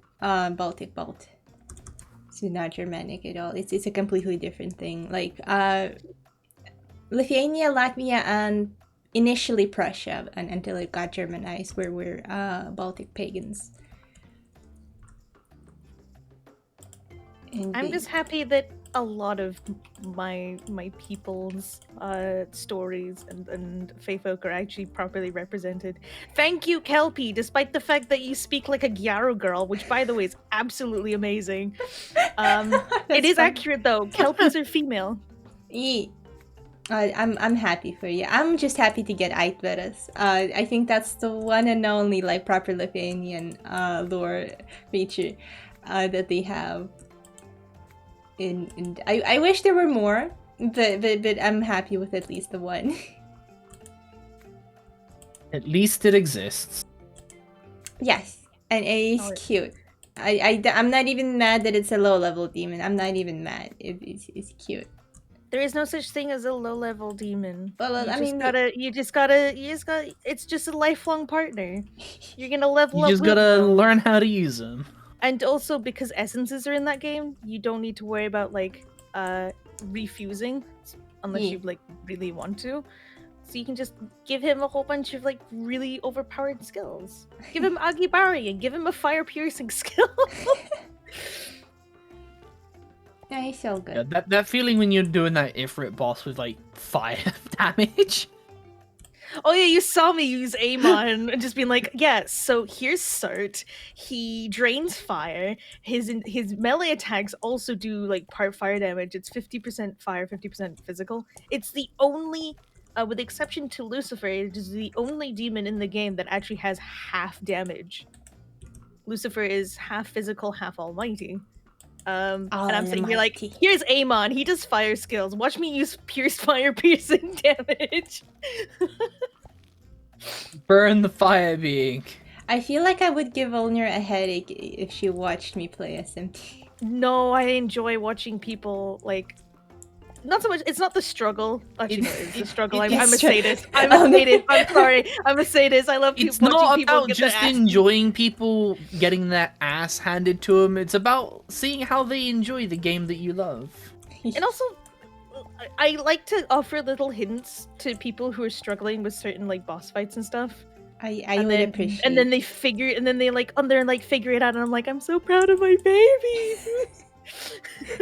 It's not Germanic at all. It's a completely different thing. Like Lithuania, Latvia, and initially Prussia, and until it got Germanized, were Baltic pagans. I'm just happy that a lot of my people's stories and fae folk are actually properly represented. Thank you, Kelpie, despite the fact that you speak like a Gyaro girl, which by the way is absolutely amazing. It is accurate though. Kelpies are female. I'm happy for you. I'm just happy to get Aitvaras. I think that's the one and only like proper Lithuanian lore feature that they have. And I wish there were more, but I'm happy with at least the one. At least it exists. Yes, and it is cute. I'm not even mad that it's a low-level demon. I'm not even mad. It's cute. There is no such thing as a low-level demon. Well, you just gotta. It's just a lifelong partner. You're gonna level up. You just gotta learn how to use them. And also, because essences are in that game, you don't need to worry about, like, refusing unless Yeah. you like really want to. So you can just give him a whole bunch of like really overpowered skills. Give him Agibari and give him a fire piercing skill. Yeah, he's so Yeah, good. that feeling when you're doing that Ifrit boss with like fire damage. Oh yeah, you saw me use Amon and just being like, yeah, so here's Cert. He drains fire. His melee attacks also do like part fire damage. It's 50% fire, 50% physical. It's the only, with the exception to Lucifer, it is the only demon in the game that actually has half damage. Lucifer is half physical, half almighty. And I'm sitting here like, Almighty. here's Amon. He does fire skills. Watch me use pierced fire piercing damage. Burn the fire being. I feel like I would give Ulner a headache if she watched me play SMT. No, I enjoy watching people like. Not so much. It's not the struggle. Actually, no, it's the struggle. I'm a sadist. I'm a sadist. I'm sorry. I'm a sadist. I love It's watching not people about get just their ass. enjoying people getting their ass handed to them. It's about seeing how they enjoy the game that you love. And also, I like to offer little hints to people who are struggling with certain like boss fights and stuff. I would appreciate. And then they figure, and then they like, they're like figure it out, and I'm like, I'm so proud of my baby.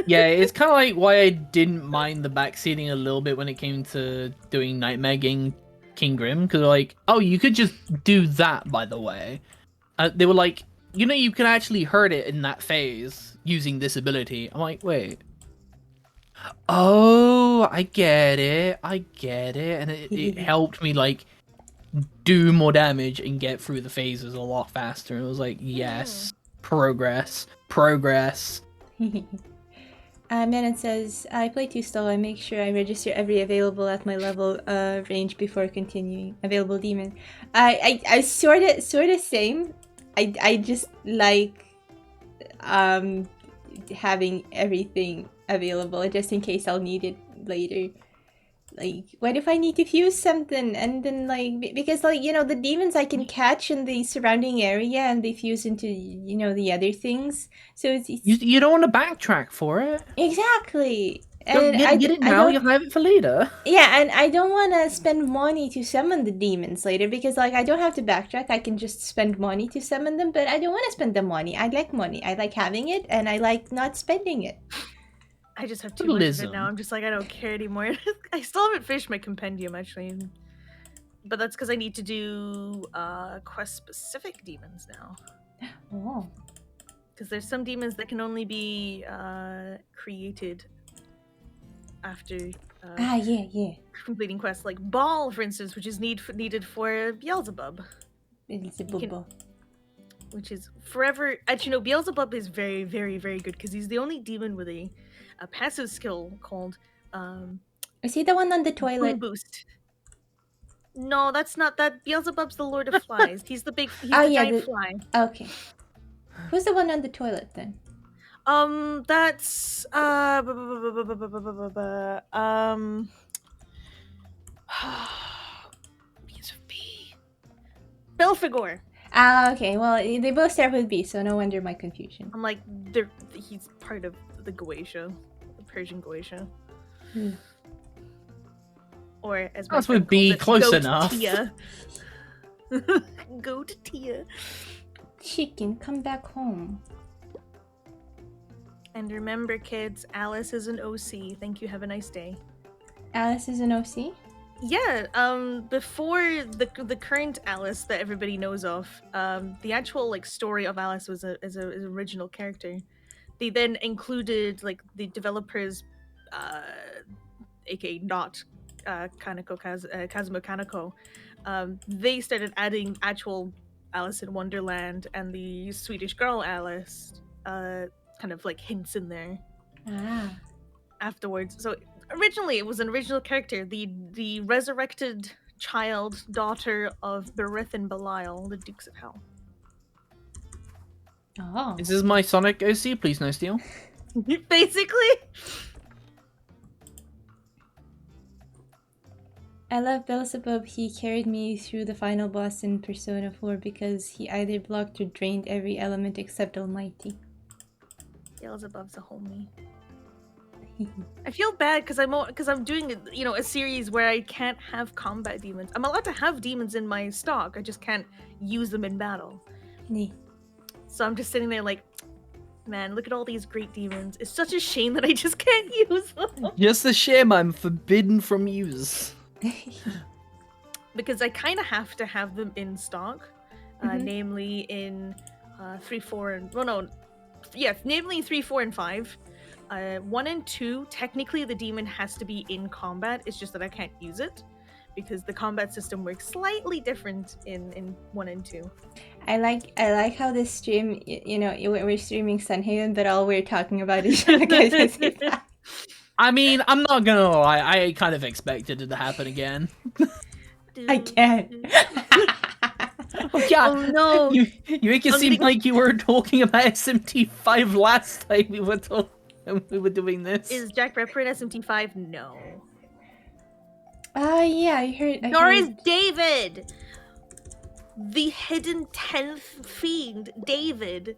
Yeah, it's kind of like why I didn't mind the backseating a little bit when it came to doing Nightmare King Grim, because like, oh, you could just do that, by the way. They were like, you know, you can actually hurt it in that phase using this ability. I'm like, wait. Oh, I get it. And it helped me, like, do more damage and get through the phases a lot faster. And it was like, yes, progress. Menon says, I play 2 stall. I make sure I register every available at my level range before continuing. Available demon. I sort of same. I just like having everything available just in case I'll need it later. Like, what if I need to fuse something? And then, like, because, like, you know, the demons I can catch in the surrounding area and they fuse into, you know, the other things. So it's You don't want to backtrack for it. exactly. Don't And get it now, you'll have it for later. yeah, and I don't want to spend money to summon the demons later because, like, I don't have to backtrack. I can just spend money to summon them, but I don't want to spend the money. I like money. I like having it, and I like not spending it. I just have too much of it now. I'm just like, I don't care anymore. I still haven't finished my compendium, actually. But that's because I need to do quest-specific demons now. Oh. Because there's some demons that can only be created after Yeah. completing quests. Like Baal, for instance, which is needed for Beelzebub. Beelzebub. Which is forever... Actually, no, Beelzebub is very, very, very good because he's the only demon with a passive skill called Is he the one on the toilet? Boost. No, that's not that. Beelzebub's the Lord of Flies. He's the giant fly. Okay. Who's the one on the toilet then? That's begins with B. Belphegor. Okay. Well, they both start with B, so no wonder my confusion. I'm like, he's part of the Goetia, the Persian Goetia. Or as my That's with B, close enough. Go to Tia. Chicken, come back home. And remember, kids, Alice is an OC. Thank you. Have a nice day. Alice is an OC? Yeah. Before the current Alice that everybody knows of, the actual like story of Alice was as an original character. They then included the developers, aka not Kazuma Kaneko. They started adding actual Alice in Wonderland and the Swedish girl Alice, kind of like hints in there. Afterwards. So originally it was an original character, the resurrected daughter of Berith and Belial, the Dukes of Hell. Oh. This is my Sonic OC, please no steal. Basically. I love Beelzebub. He carried me through the final boss in Persona 4 because he either blocked or drained every element except Almighty. Beelzebub's a homie. I feel bad because I'm doing a series where I can't have combat demons. I'm allowed to have demons in my stock. I just can't use them in battle. Nee. So I'm just sitting there like, man, look at all these great demons. It's such a shame that I just can't use them. Just a shame I'm forbidden from use. Because I kind of have to have them in stock, namely in 3, 4, and namely 3, 4, and 5. 1 and 2, technically the demon has to be in combat. It's just that I can't use it because the combat system works slightly different in 1 and 2. I like how this stream, we're streaming SunHaven, but all we're talking about is SunHaven. I mean, I'm not gonna lie, I kind of expected it to happen again. I can't. Oh yeah, Oh no! You make it seem like you were talking about SMT5 last time we were doing this. Is Jack Repper in SMT5? No. Yeah, I heard. Nor is David! The hidden 10th fiend, David.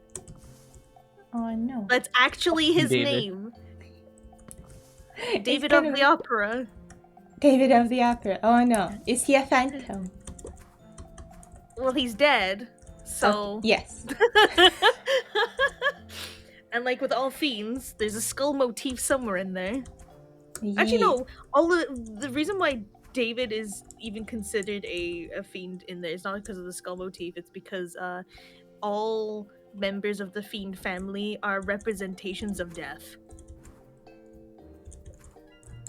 Oh no. That's actually his David. name. David of the Opera. David of the Opera. Oh no. Is he a phantom? Well, he's dead, so... Yes. And like with all fiends, there's a skull motif somewhere in there. Actually, Yeah. no. All the reason why David is even considered a fiend in there is not because of the skull motif. It's because all members of the fiend family are representations of death.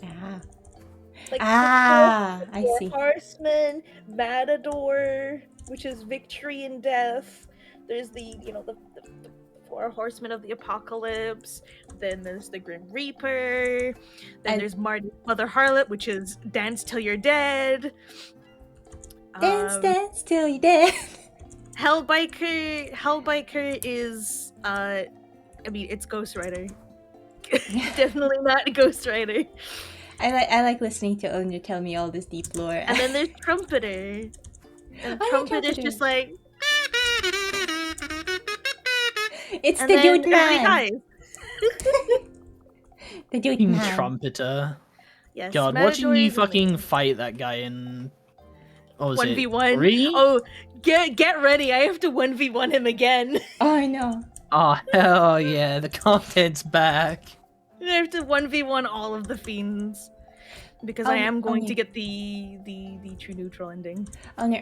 Ah. Like I see. Horseman, Matador, which is victory in death. There's the 4 horsemen of the apocalypse. Then there's the Grim Reaper. Then there's Marty's Mother Harlot, which is dance till you're dead. Dance till you're dead. Hellbiker is it's Ghost Rider. Definitely not Ghost Rider. I like listening to Ulner tell me all this deep lore. And then there's Trumpeter. And Trumpeter's just like... It's and the then dude man. dies. The dude Fucking man. Trumpeter. Yes, God, Matador watching you is fucking fight that guy in... What was 1v1. it? 3? Oh, get ready. I have to 1v1 him again. Oh, I know. Oh, hell yeah, the content's back. I have to 1v1 all of the fiends. Because I am going to Ulner. get the true neutral ending. Ulner.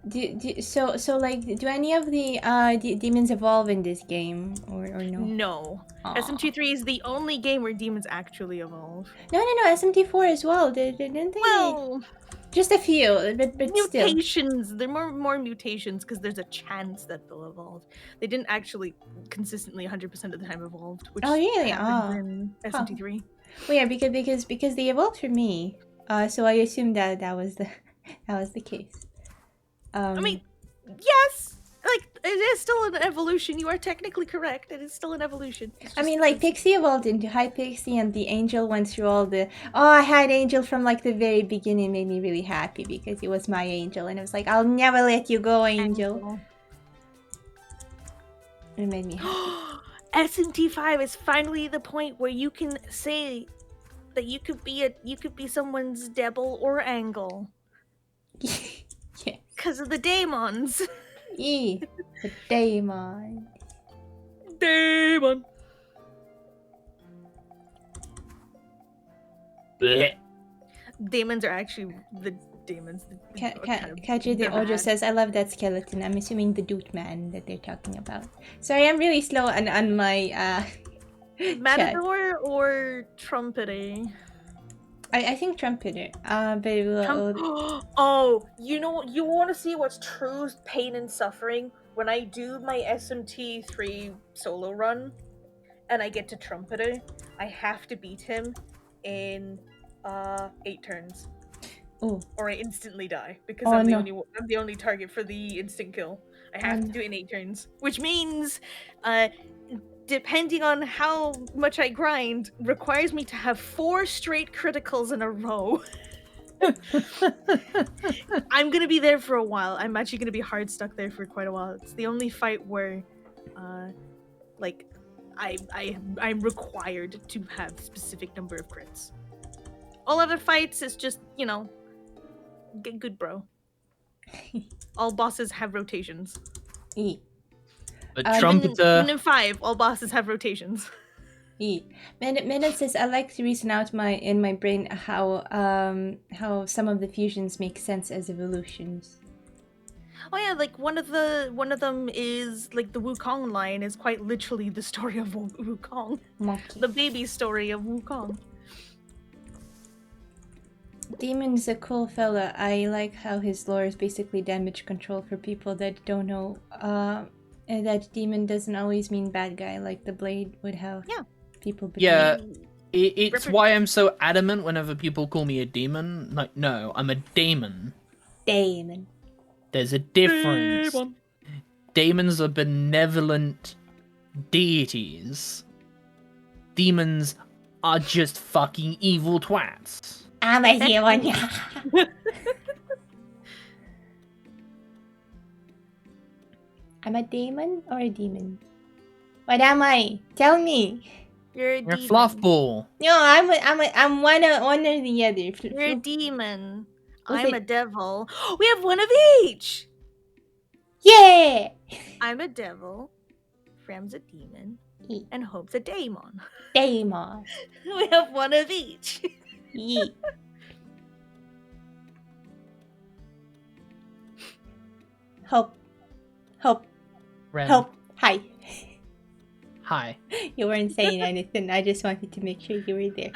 Do any of the demons evolve in this game or no? No. Aw. SMT3 is the only game where demons actually evolve. No. SMT4 as well. Didn't they? Well, Just a few, but still. mutations. They're more mutations because there's a chance that they'll evolve. They didn't actually consistently 100% of the time evolved. Which Oh, really? happens in SMT3. Well, yeah, because they evolved for me. So I assumed that was the case. I mean, yes, like it is still an evolution. You are technically correct. It is still an evolution. I mean, like Pixie evolved into High Pixie, and the Angel went through all the. Oh, I had Angel from like the very beginning. Made me really happy because he was my angel, and I was like, I'll never let you go, Angel. It made me happy. SMT5 is finally the point where you can say that you could be someone's devil or angle Yeah. because of the daemons. Yeah, the Daemon. Daemon. Blech. Demons are actually the demons. Kaji the they're Ojo bad. says, I love that skeleton. I'm assuming the Doot Man that they're talking about. Sorry, I'm really slow on my chat. Matador or Trumpeter? I think Trumpeter. But Oh, you want to see what's true pain and suffering? When I do my SMT3 solo run, and I get to Trumpeter, I have to beat him in 8 turns. Oh. Or I instantly die because Oh, I'm no. the only target for the instant kill. I have to do it in 8 turns, which means depending on how much I grind, requires me to have 4 straight criticals in a row. I'm gonna be there for a while. I'm actually gonna be hard stuck there for quite a while. It's the only fight where I'm required to have a specific number of crits. All other fights is just, get good, bro. All bosses have rotations. But Even Trumpeter. in 5, all bosses have rotations. Menon says, I like to reason out in my brain how some of the fusions make sense as evolutions. Oh yeah, like one of them is like the Wukong line is quite literally the story of Wukong. Monkey. The baby story of Wukong. Demon's a cool fella. I like how his lore is basically damage control for people that don't know. And that demon doesn't always mean bad guy, like the blade would have. Yeah. People believe. Yeah, it's why I'm so adamant whenever people call me a demon. Like, no, I'm a daemon. Daemon. There's a difference. Daemons are benevolent deities. Demons are just fucking evil twats. I'm a demon. I'm a demon or a demon? What am I? Tell me. You're a You're a demon. fluff ball. No, I'm one or the other. You're a demon. Was I'm it- a devil. We have one of each. Yeah. I'm a devil. Frem's a demon. E- And Hope's a daemon. Daemon. We have one of each. Ye. Hope. Ren. Hope. Hi. Hi. You weren't saying anything. I just wanted to make sure you were there.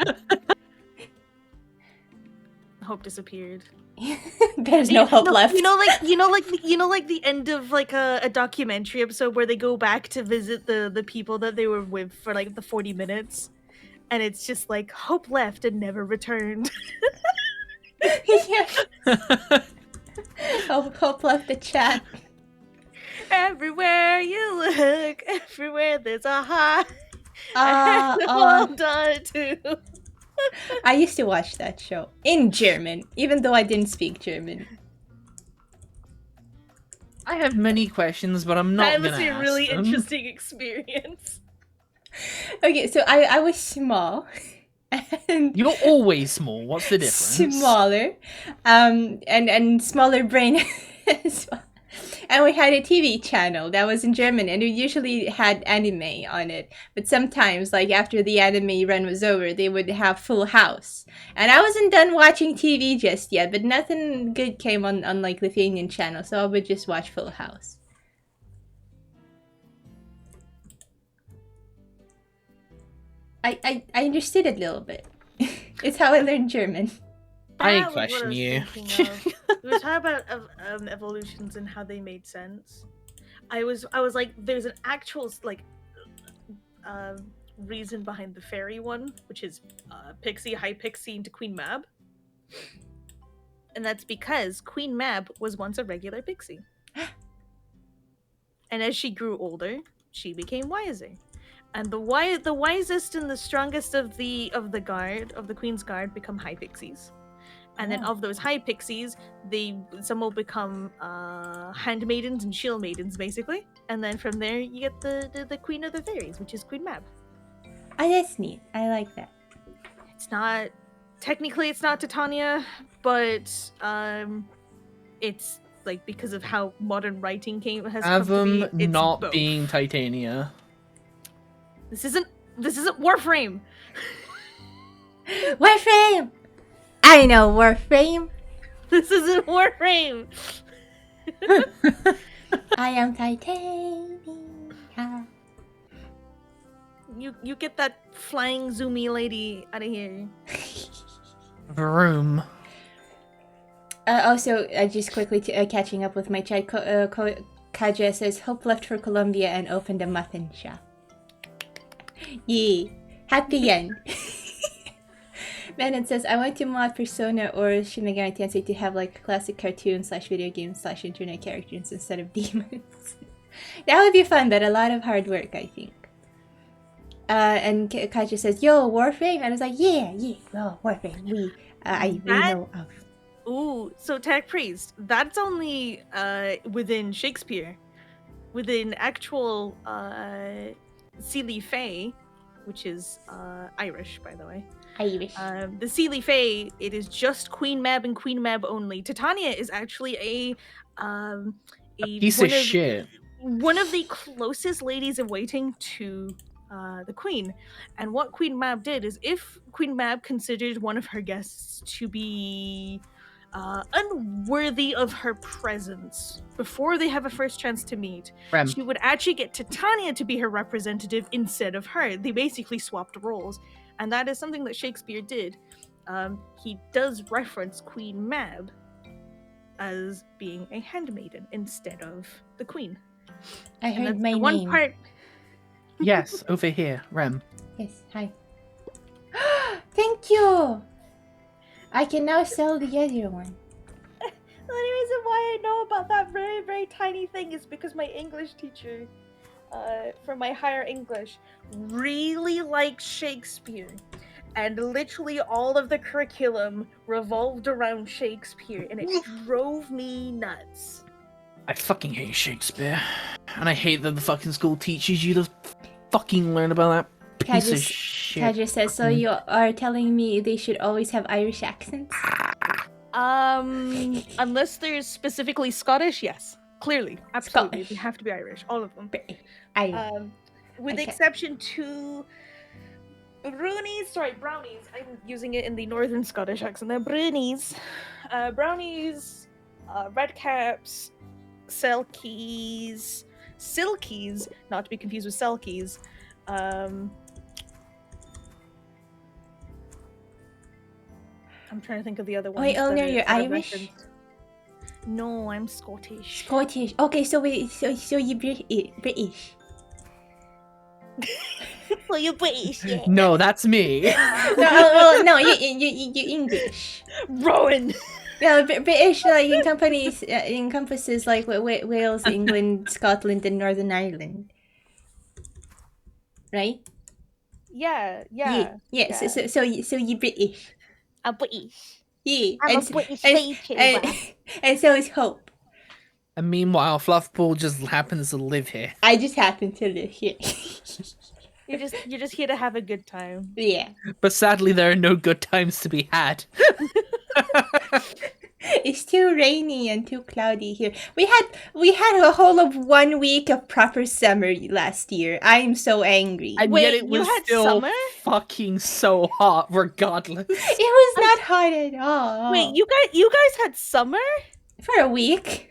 Hope disappeared. There's no hope left. You know, like the end of like a documentary episode where they go back to visit the people that they were with for like the 40 minutes, and it's just like Hope left and never returned. Yeah. Hope left the chat. Everywhere you look, everywhere there's a heart. Oh. Hold on to. I used to watch that show in German, even though I didn't speak German. I have many questions, but I'm not That gonna must be a ask really them. interesting experience. Okay, so I was small. And You're always small. What's the difference? smaller, and smaller brain as well. And we had a TV channel that was in German, and we usually had anime on it. But sometimes, like after the anime run was over, they would have Full House. And I wasn't done watching TV just yet, but nothing good came on like Lithuanian channel, so I would just watch Full House. I understood it a little bit. It's how I learned German. I That was what question was you. thinking of. We were talking about evolutions and how they made sense. I was like, there's an actual like reason behind the fairy one, which is Pixie, High Pixie into Queen Mab, and that's because Queen Mab was once a regular pixie, and as she grew older, she became wiser. And the wisest and the strongest of the Queen's Guard become High Pixies. And then Oh. of those High Pixies, some will become Handmaidens and Shield Maidens, basically. And then from there, you get the Queen of the Fairies, which is Queen Mab. Oh, that's neat. I like that. It's not Titania, but it's like because of how modern writing has come to Avum be. It's not both. being Titania. This isn't Warframe. Warframe! I know Warframe. This isn't Warframe. I am Titania. You get that flying zoomy lady out of here. Vroom. Also, just quickly catching up with my chat, Kaja says, Hope left for Colombia and opened a muffin shop. Yee. Happy end. Manon says, I want to mod Persona or Shin Megami Tensei to have like classic cartoon / video game / internet characters instead of demons. That would be fun, but a lot of hard work, I think. And Kaja says, yo, Warframe? And I was like, yeah, well, Warframe, we know of. Ooh, so Tech Priest, that's only within Shakespeare. Within actual Sealy Fae, which is Irish, by the way. Irish. The Sealy Fae, it is just Queen Mab and Queen Mab only. Titania is actually a Piece of shit. one of the closest ladies in waiting to the Queen. And what Queen Mab did is, if Queen Mab considered one of her guests to be unworthy of her presence before they have a first chance to meet, Rem. she would actually get Titania to be her representative instead of her. They basically swapped roles. And that is something that Shakespeare did. He does reference Queen Mab as being a handmaiden instead of the queen. I And heard that's my the one name. part. Yes, over here, Rem. Yes, hi. Thank you! I can now sell the other one. The only reason why I know about that very, very tiny thing is because my English teacher, for my higher English, really liked Shakespeare. And literally all of the curriculum revolved around Shakespeare, and it drove me nuts. I fucking hate Shakespeare. And I hate that the fucking school teaches you to fucking learn about that piece of shit. Kaja says, so you are telling me they should always have Irish accents? Unless they're specifically Scottish, yes. Clearly. Absolutely. Scottish. They have to be Irish. All of them. Irish. With the Okay. exception to brownies, I'm using it in the northern Scottish accent. They're brownies. Brownies, redcaps, silkies, not to be confused with selkies. I'm trying to think of the other ones. Wait, Ulner, that you're are Irish? referenced. No, I'm Scottish. Scottish. Okay, so wait, so you British. Well, you're British, yeah. No, that's me. No, you English. Rowan! No, British like encompasses like Wales, England, Scotland, and Northern Ireland. Right? Yeah. Yeah. So you British. I'm British. Yeah. I'm and, a British and, VTuber. and so is Hope. And meanwhile, Fluffball just happens to live here. I just happen to live here. You're just here to have a good time. Yeah. But sadly, there are no good times to be had. It's too rainy and too cloudy here. We had a whole of 1 week of proper summer last year. I'm so angry. And Wait, yet it you was had still summer? fucking so hot, regardless. It was not hot at all. Wait, you guys had summer? For a week.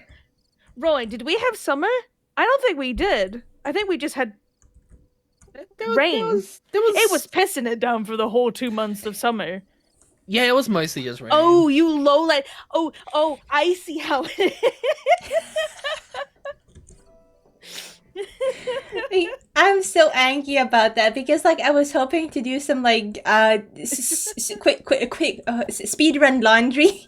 Rowan, did we have summer? I don't think we did. I think we just had rain. It was pissing it down for the whole 2 months of summer. Yeah, it was mostly just rain. Oh, you lowlight. Oh, I see how it is. I'm so angry about that because like I was hoping to do some like quick speed run laundry.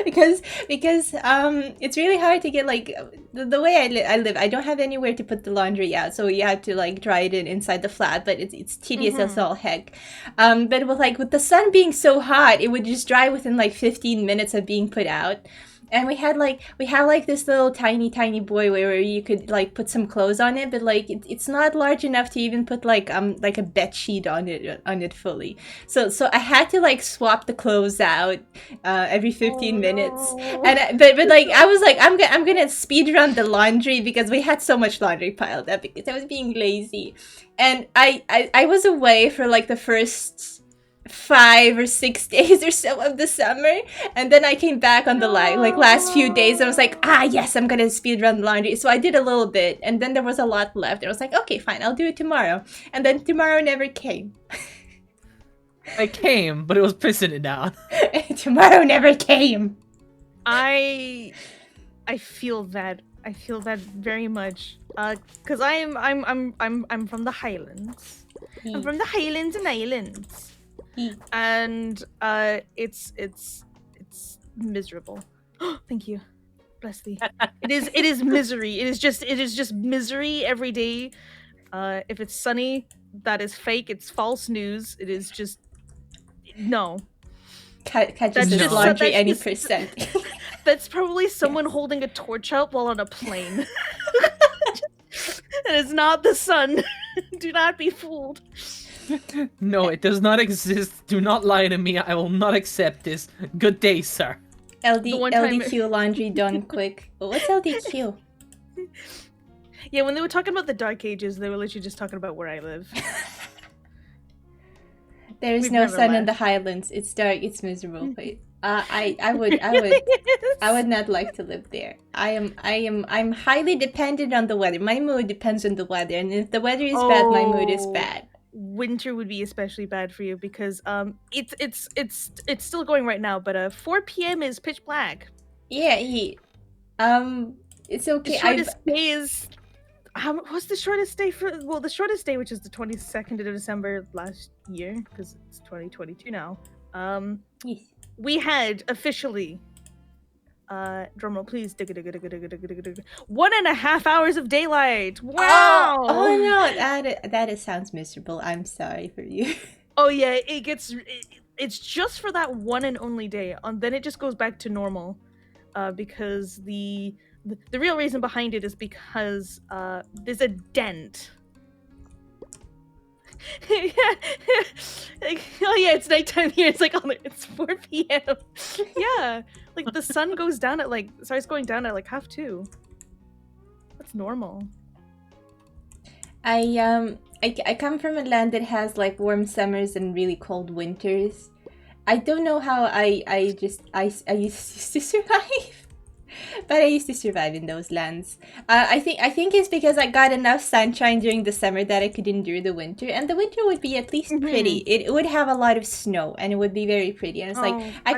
because it's really hard to get like the way I live. I don't have anywhere to put the laundry out, so you have to like dry it inside the flat. But it's tedious as all heck. But with the sun being so hot, it would just dry within like 15 minutes of being put out. And we have this little tiny boy where you could like put some clothes on it, but like it's not large enough to even put like a bed sheet on it fully. So I had to like swap the clothes out every 15 minutes. No. And but like I was like I'm gonna speed run the laundry because we had so much laundry piled up because I was being lazy. And I was away for like the first 5 or 6 days or so of the summer, and then I came back on the like last few days. I was like, yes, I'm gonna speed run the laundry. So I did a little bit, and then there was a lot left. I was like, okay, fine, I'll do it tomorrow. And then tomorrow never came. It came, but it was pissing it down. Tomorrow never came. I feel that. I feel that very much. Cause I'm from the Highlands. I'm from the Highlands and Islands. And it's miserable. Thank you. Bless thee. It is misery. It is just misery every day. If it's sunny, that is fake. It's false news. It is just no. Can't That's just just- laundry that's any just- percent. That's probably someone holding a torch out while on a plane. That is not the sun. Do not be fooled. No, it does not exist. Do not lie to me. I will not accept this. Good day, sir. LDQ laundry done quick. What's LDQ? Yeah, when they were talking about the Dark Ages, they were literally just talking about where I live. There is We've no never sun in left. the Highlands. It's dark. It's miserable. Wait. I would not like to live there. I'm highly dependent on the weather. My mood depends on the weather, and if the weather is bad, my mood is bad. Winter would be especially bad for you because it's still going right now, but 4 p.m. is pitch black. Yeah, it's okay. The shortest day is what's the shortest day for? Well, the shortest day, which is the 22nd of December last year, because it's 2022 now. Yes. We had officially, drumroll please, 1.5 hours of daylight. Wow! Oh no, that sounds miserable. I'm sorry for you. Oh yeah, it's just for that one and only day. Then it just goes back to normal, because the real reason behind it is because there's a dent. Like, oh yeah, it's nighttime here. It's like it's 4 p.m. Yeah, like the sun goes down at starts going down at 1:30. That's normal. I come from a land that has like warm summers and really cold winters. I don't know how I used to survive. But I used to survive in those lands. I think it's because I got enough sunshine during the summer that I could endure the winter, and the winter would be at least pretty. It would have a lot of snow, and it would be very pretty. And it's I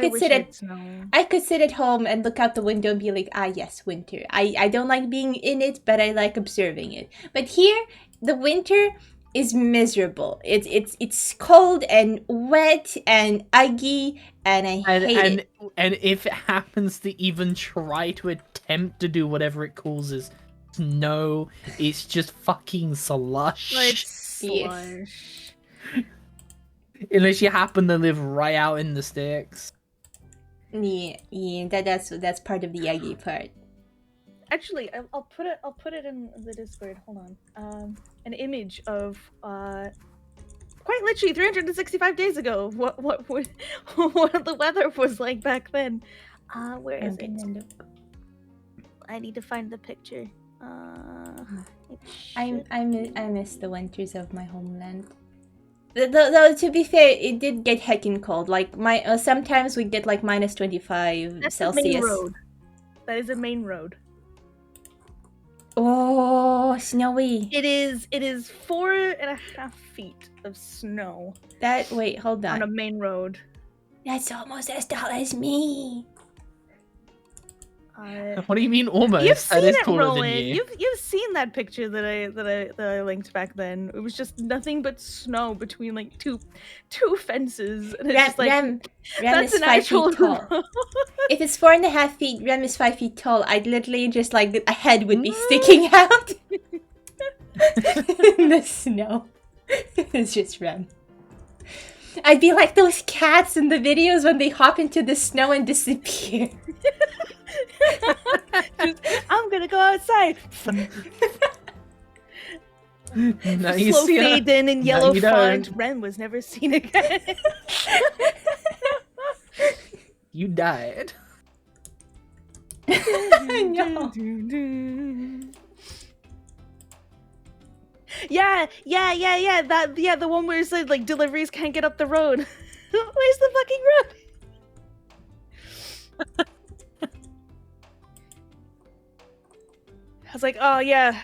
could sit at home and look out the window and be like, ah yes, winter. I don't like being in it, but I like observing it. But here, the winter is miserable. It's cold and wet and uggy, and I hate it. And if it happens to even try to attempt to do whatever it causes snow, it's just fucking slush. It's slush. Unless you happen to live right out in the sticks. Yeah, that's part of the uggy part. Actually, I'll put it in the Discord. Hold on. An image of quite literally 365 days ago. What the weather was like back then. Where is it? I need to find the picture. I miss the winters of my homeland. Though to be fair, it did get heckin' cold. Like sometimes we get like minus 25 That's Celsius. the main road. That is a main road. Oh, snowy. It is 4.5 feet of snow. Wait, hold on. On a main road. That's almost as tall as me. What do you mean almost? You've seen that is it, taller Roland. than you. You've seen that picture that I linked back then. It was just nothing but snow between like two fences, and it's just like Rem that's is an 5 actual feet tall. If it's 4.5 feet, Rem is 5 feet tall. I'd literally just like a head would be sticking out in the snow. It's just Rem. I'd be like those cats in the videos when they hop into the snow and disappear. I'm gonna go outside. No, you Slow see fade in No, yellow you font. don't. Ren was never seen again. You died. No. Yeah. The one where it said like deliveries can't get up the road. Where's the fucking road? I was like, oh yeah,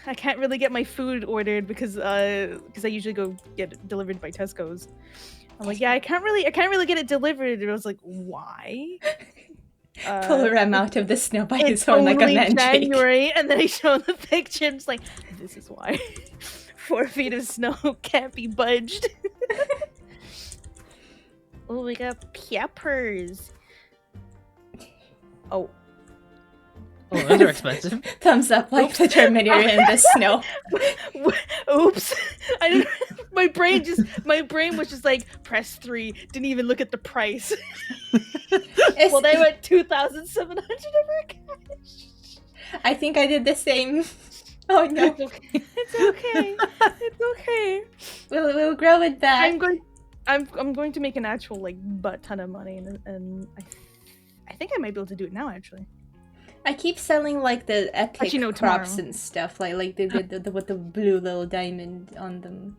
I can't really get my food ordered because I usually go get it delivered by Tesco's. I'm like, yeah, I can't really get it delivered. And I was like, why? Pull Rem out of the snow by his horn like a mandrake. January, and then I show the picture. And it's like, this is why 4 feet of snow can't be budged. Oh, we got peppers. Oh, those are expensive. Thumbs up like the Terminator in the snow. Oops! I didn't. My brain was just like press 3. Didn't even look at the price. Well, they went 2,700 of our cash. I think I did the same. Oh no. It's okay. It's okay. It's okay. We'll grow with that. I'm going to make an actual like butt ton of money, and I think I might be able to do it now actually. I keep selling like the epic Actually, no, crops tomorrow. and stuff, like the with the blue little diamond on them.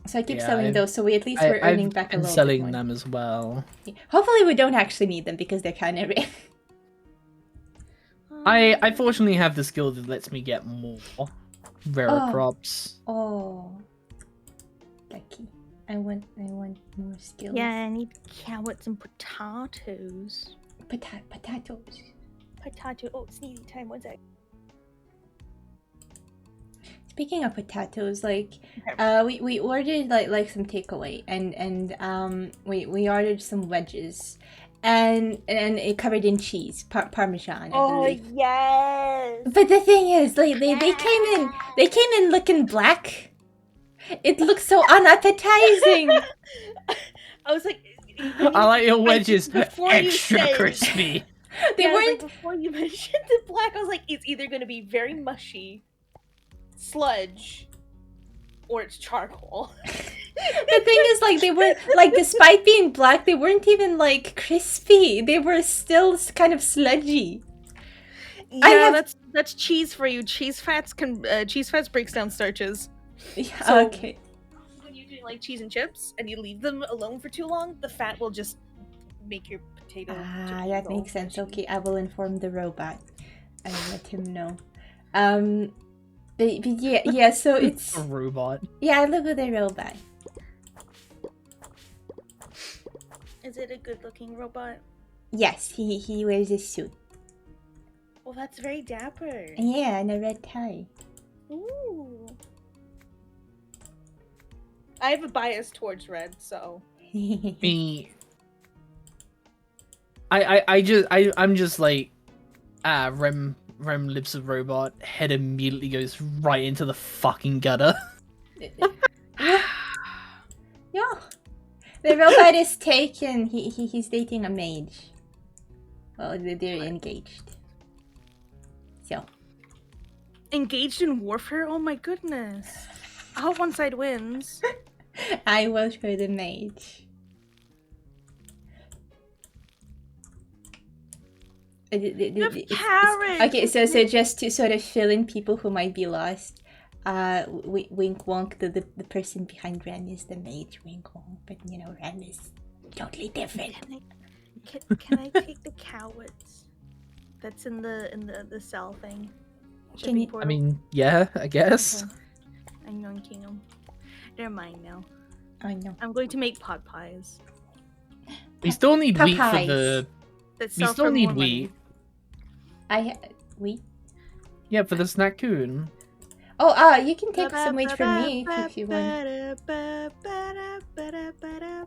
So I keep selling those, so we at least we're earning I've back a been little selling bit more. them as well. Yeah. Hopefully we don't actually need them because they're kind of rare. I fortunately have the skill that lets me get more rarer crops. Oh, lucky. I want more skills. Yeah, I need carrots and potatoes. Potatoes. Potato. Oh, sneezy time. 1 sec. Speaking of potatoes, like, we ordered like some takeaway, and we ordered some wedges, and it covered in cheese, Parmesan. I believe. Yes. But the thing is, like, they came in looking black. It looks so unappetizing. I was like, I like your wedges before you extra said- crispy. They weren't. Like, before you mentioned the black, I was like, it's either going to be very mushy, sludge, or it's charcoal. The thing is, like, they weren't, like, despite being black, they weren't even like crispy. They were still kind of sludgy. Yeah, that's cheese for you. Cheese fats breaks down starches. Yeah, So- okay. When you do like cheese and chips and you leave them alone for too long, the fat will just make your potato. Ah, that makes sense. Okay, I will inform the robot. I will let him know. But yeah. So it's A robot. yeah. I live with a robot. Is it a good-looking robot? Yes, he wears a suit. Well, that's very dapper. Yeah, and a red tie. Ooh. I have a bias towards red, so. Me. I'm just like, Rem lives a robot. Head immediately goes right into the fucking gutter. Yeah. The robot is taken. He's dating a mage. Well, they're engaged. So. Engaged in warfare? Oh my goodness. I hope one side wins. I vote for the mage. You have carrots! Okay, so just to sort of fill in people who might be lost, wink wonk, the person behind Ren is the mage, wink wonk, but you know, Ren is totally different. Can I take the carrots? That's in the cell thing. Can you- I mean, yeah, I guess. Okay. I'm yoinking them. They're mine now. I know. I'm going to make pot pies. We still need wheat for Popeyes. the. That We sell still for need more money. wheat. We. Yeah, for the snackoon. Oh, you can take some wheat from me if you want.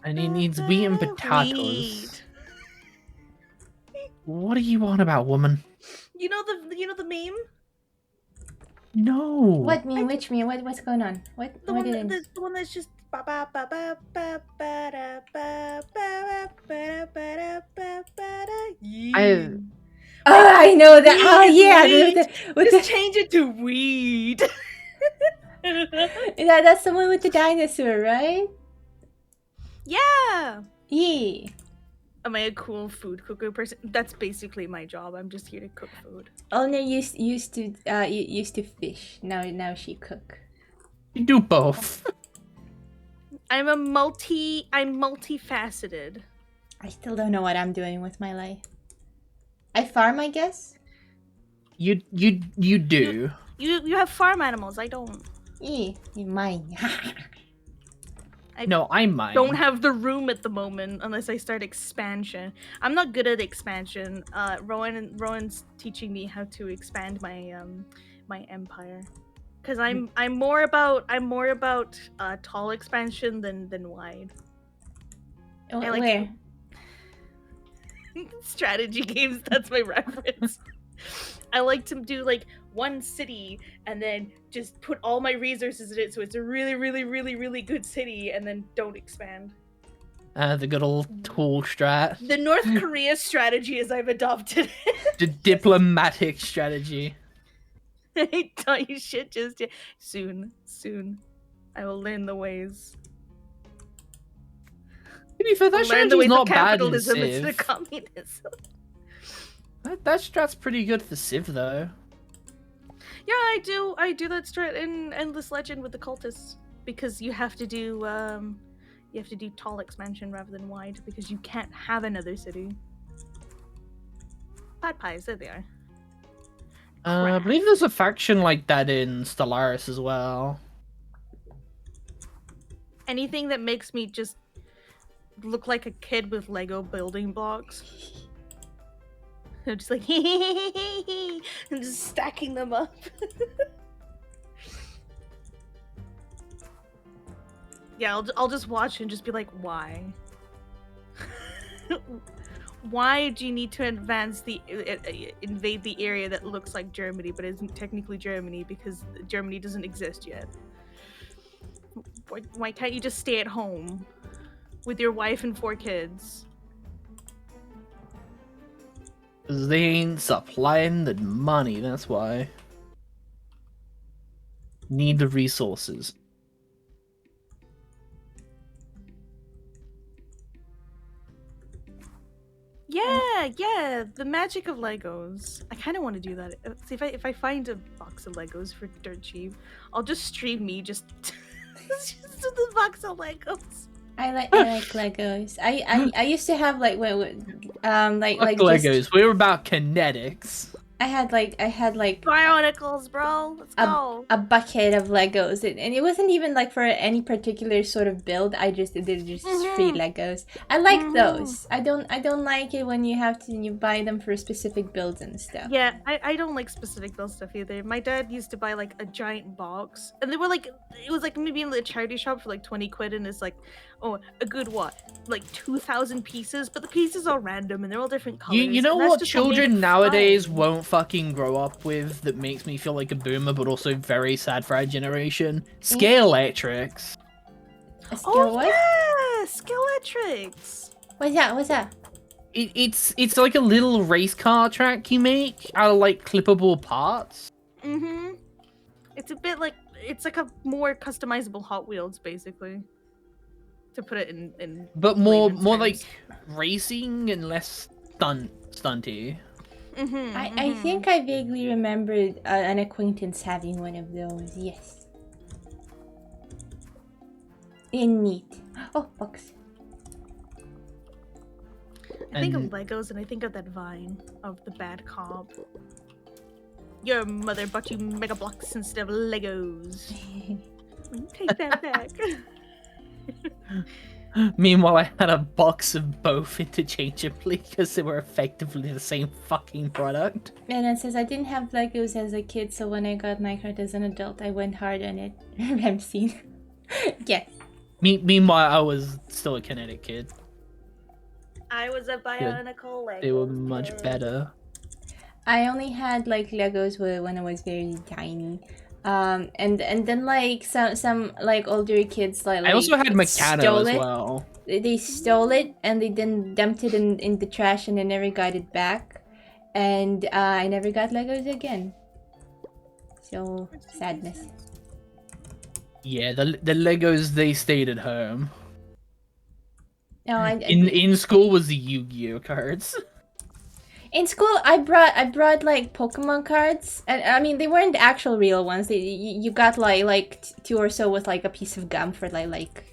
And he needs wheat and potatoes. Wheat. What are you on about, woman? You know the meme? No. What meme? Which meme? What's going on? What? The what one, did it- the one that's just ba ba ba ba ba ba da ba ba ba ba ba ba. Oh, I know that. Oh, Weed, yeah. weed. With Just the, change it to weed. that's the one with the dinosaur, right? Yeah. Yeah. Am I a cool food cooker person? That's basically my job. I'm just here to cook food. Ulner used to fish. Now she cook. You do both. I'm multifaceted. I still don't know what I'm doing with my life. I farm, I guess. You do. You have farm animals. I don't. Yeah, mine. No, I might. Don't have the room at the moment unless I start expansion. I'm not good at expansion. Rowan's teaching me how to expand my my empire. Cause I'm more about tall expansion than wide. Oh, I like- where? Strategy games, that's my reference. I like to do like one city and then just put all my resources in it so it's a really, really, really, really good city and then don't expand. The good old tall strat. The North Korea strategy as I've adopted it. The diplomatic strategy. I taught you shit just yet. Soon. I will learn the ways. To be fair, that I'll learn the strategy's ways of not bad in capitalism instead of Civ. communism. That strat's pretty good for Civ, though. Yeah, I do that strat in Endless Legend with the cultists because you have to do tall expansion rather than wide because you can't have another city. Pot pies, there they are. I believe there's a faction like that in Stellaris as well. Anything that makes me just look like a kid with Lego building blocks. I'm just like, and just stacking them up. Yeah, I'll just watch and just be like, why? Why do you need to invade the area that looks like Germany but isn't technically Germany because Germany doesn't exist yet? Why can't you just stay at home with your wife and 4 kids? Cause they ain't supplying the money, that's why. Need the resources. Yeah, the magic of Legos. I kind of want to do that. See if I find a box of Legos for dirt cheap, I'll just stream me just the box of Legos. I like Legos. I used to have like Fuck Legos. We were about kinetics. I had like Bionicles, bro. Let's go. a bucket of Legos, and it wasn't even like for any particular sort of build. I just did just free Legos. I like those. I don't like it when you buy them for specific builds and stuff. Yeah, I don't like specific build stuff either. My dad used to buy like a giant box, and they were like, it was like maybe in the charity shop for like 20 quid, and it's like, oh, a good what? Like 2,000 pieces, but the pieces are random and they're all different colors. You know what children nowadays won't fucking grow up with that makes me feel like a boomer, but also very sad for our generation? Scale-electrics. Yeah, Scale-electrics. What's that? It's like a little race car track you make out of like clippable parts. It's a bit like it's like a more customizable Hot Wheels, basically. To put it in but more terms. like racing and less stunty. I think I vaguely remembered an acquaintance having one of those. Yes. Neat. Oh, box. I think of Legos and I think of that vine of the bad cop. Your mother bought you Mega Blocks instead of Legos. Take that back. Meanwhile, I had a box of both interchangeably because they were effectively the same fucking product. And it says, I didn't have Legos as a kid, so when I got Minecraft as an adult, I went hard on it. Rem scene. Yes. Meanwhile, I was still a kinetic kid. I was a bionicle Lego. They were much better. I only had like Legos when I was very tiny. And then like some like older kids like I also had Meccano as well. They stole it and they then dumped it in the trash and I never got it back. And I never got Legos again. So sadness. Yeah, the Legos, they stayed at home. No, in school was the Yu-Gi-Oh cards. In school, I brought like Pokemon cards, and I mean they weren't the actual real ones. You got like 2 or so with like a piece of gum for like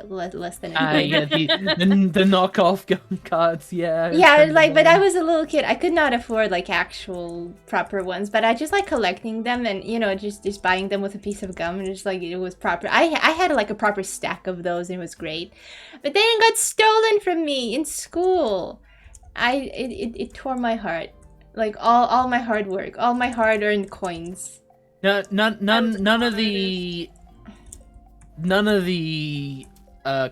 less than a yeah, the knockoff gum cards. Yeah. Yeah, like but I was a little kid. I could not afford like actual proper ones, but I just like collecting them and just buying them with a piece of gum and just like it was proper. I had like a proper stack of those and it was great, but then it got stolen from me in school. It tore my heart, like all my hard work, all my hard-earned coins. None of the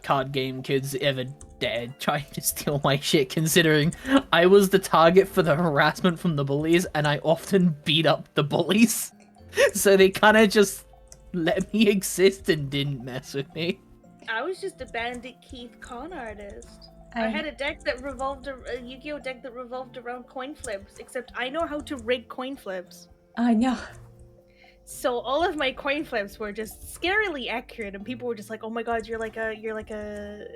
card game kids ever dared trying to steal my shit, considering I was the target for the harassment from the bullies and I often beat up the bullies. So they kind of just let me exist and didn't mess with me. I was just a bandit Keith con artist. I had a deck that a Yu-Gi-Oh deck that revolved around coin flips, except I know how to rig coin flips. Oh no. So all of my coin flips were just scarily accurate, and people were just like, "Oh my god, you're like a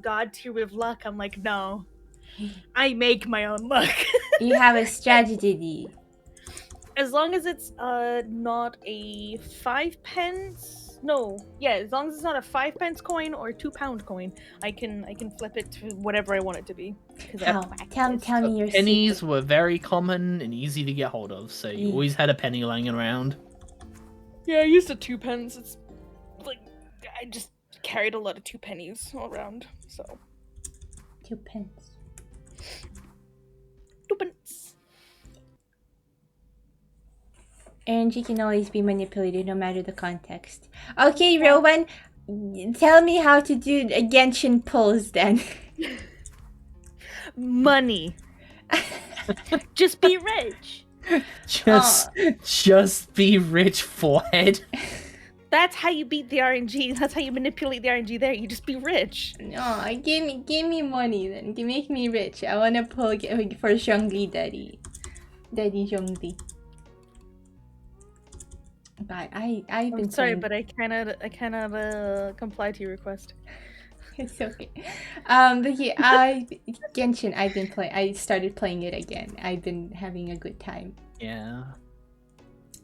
god tier with luck." I'm like, no, I make my own luck. You have a strategy. As long as it's not a 5 pence. No, yeah, as long as it's not a 5 pence coin or a £2 coin, I can flip it to whatever I want it to be. 'Cause I How? practiced. Tell me your Pennies secret. were very common and easy to get hold of, so you Yeah. always had a penny lying around. Yeah, I used a 2 pence. It's like I just carried a lot of 2 pennies all around. So 2 pence. 2 pence. RNG can always be manipulated no matter the context. Okay, Rowan, tell me how to do a Genshin pulls then. Money. Just be rich. Just be rich, forehead. That's how you beat the RNG. That's how you manipulate the RNG there. You just be rich. No, give me money then. Make me rich. I wanna pull for Zhongli Daddy. Daddy Zhongli. But I've been I'm sorry, playing... but I cannot comply to your request. It's okay. But yeah, Genshin, I started playing it again. I've been having a good time. Yeah.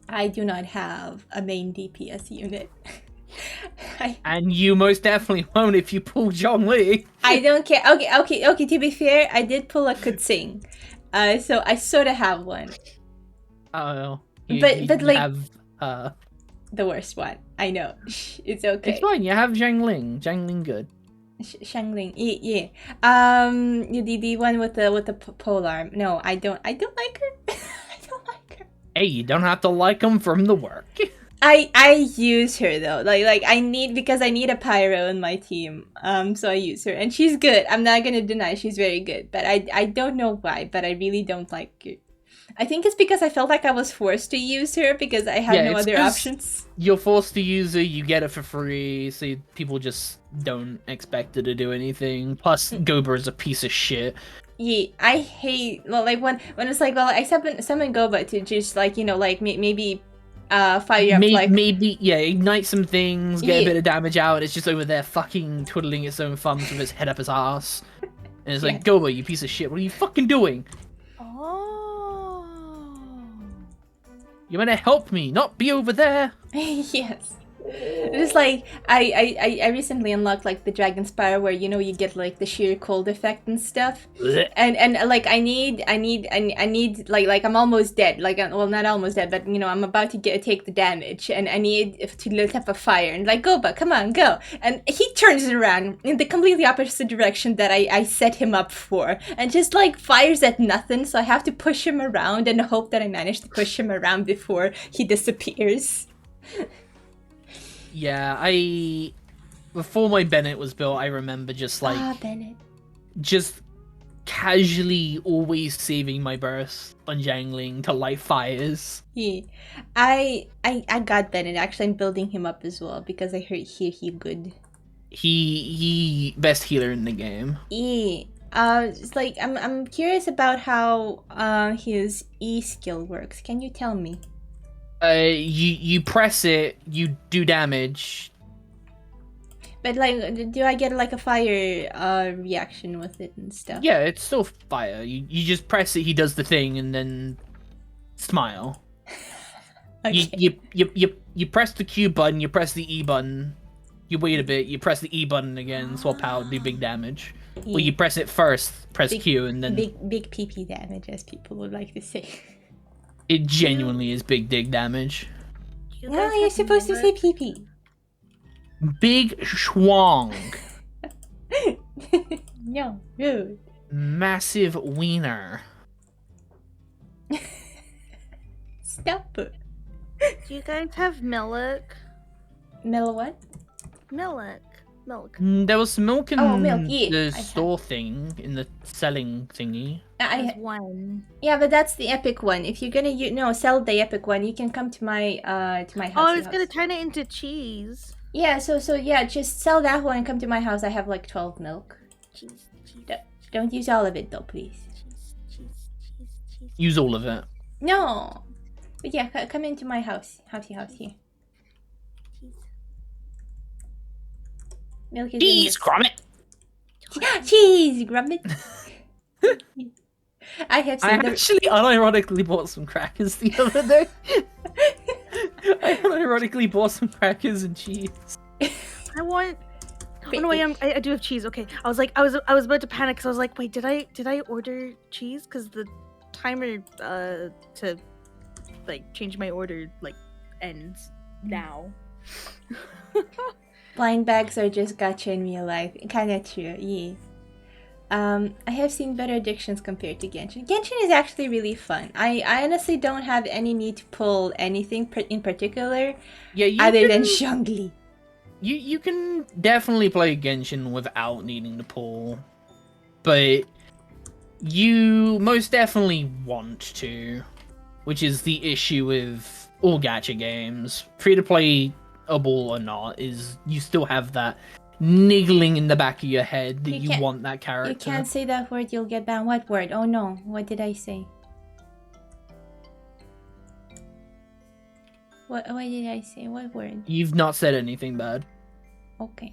I do not have a main DPS unit. And you most definitely won't if you pull John Lee. I don't care. Okay. To be fair, I did pull a Kutsing. So I sort of have one. Oh. But like have the worst one. I know. It's okay. It's fine. You have Zhangling. Zhangling good. Shangling. Yeah. The one with the pole arm. No, I don't like her. I don't like her. Hey, you don't have to like them from the work. I use her though. Like I need a pyro in my team. So I use her and she's good. I'm not gonna deny she's very good. But I don't know why, but I really don't like her. I think it's because I felt like I was forced to use her because I had no other options. You're forced to use her, you get it for free, so people just don't expect her to do anything. Plus, Gober is a piece of shit. Yeah, I hate like when it's like, well, I summon Goba to just like, you know, like maybe fire up like ignite some things, get a bit of damage out. It's just over there fucking twiddling its own thumbs with its head up its ass. And it's like, Goba, you piece of shit, what are you fucking doing? You wanna help me, not be over there. Yes. It's like I recently unlocked like the Dragon Spire where, you know, you get like the sheer cold effect and stuff. And like I need like I'm almost dead. Like, well, not almost dead, but you know, I'm about to take the damage and I need to lit up a fire and like, Goba, come on, go. And he turns around in the completely opposite direction that I set him up for and just like fires at nothing. So I have to push him around and hope that I manage to push him around before he disappears. Yeah, before my Bennett was built, I remember just like Bennett. Just casually always saving my burst on Jangling to light fires. Yeah, I got Bennett. Actually, I'm building him up as well because I heard he good. He best healer in the game. Yeah. It's like I'm curious about how his E skill works. Can you tell me? You press it, you do damage. But like, do I get like a fire reaction with it and stuff? Yeah, it's still fire. You just press it, he does the thing, and then smile. Okay. You press the Q button, you press the E button, you wait a bit, you press the E button again, swap out, do big damage. Yeah. Well, you press it first, press Q, and then big PP damage, as people would like to say. It genuinely is big dig damage. No, you're supposed to say PP. Big schwong. No, rude. Massive wiener. Stop it. Do you guys have milk? Milk what? Milk. There was milk in milk, yeah, the store thing, in the selling thingy. I have one. Yeah, but that's the epic one. If you're gonna sell the epic one, you can come to my house. Oh, I was gonna turn it into cheese. Yeah, so yeah, just sell that one and come to my house. I have like 12 milk. Cheese. Don't use all of it though, please. Cheese. Use all of it. No. But yeah, come into my house. House here. Milk is in Jeez, this. Gromit! Cheese, Gromit. I have I seen the. actually unironically bought some crackers the other day. I unironically bought some crackers and cheese. I want. Oh no, I do have cheese. Okay, I was about to panic because I was like, wait, did I order cheese? Because the timer to like change my order like ends now. Blind bags are just gotcha in real life. Kinda true, yeah. I have seen better addictions compared to Genshin. Genshin is actually really fun. I honestly don't have any need to pull anything in particular other than Zhongli. You can definitely play Genshin without needing to pull, but you most definitely want to, which is the issue with all gacha games, free to play able or not, is you still have that niggling in the back of your head that you want that character. You can't say that word, you'll get banned. What word? Oh no, what did I say? What did I say? What word? You've not said anything bad. Okay.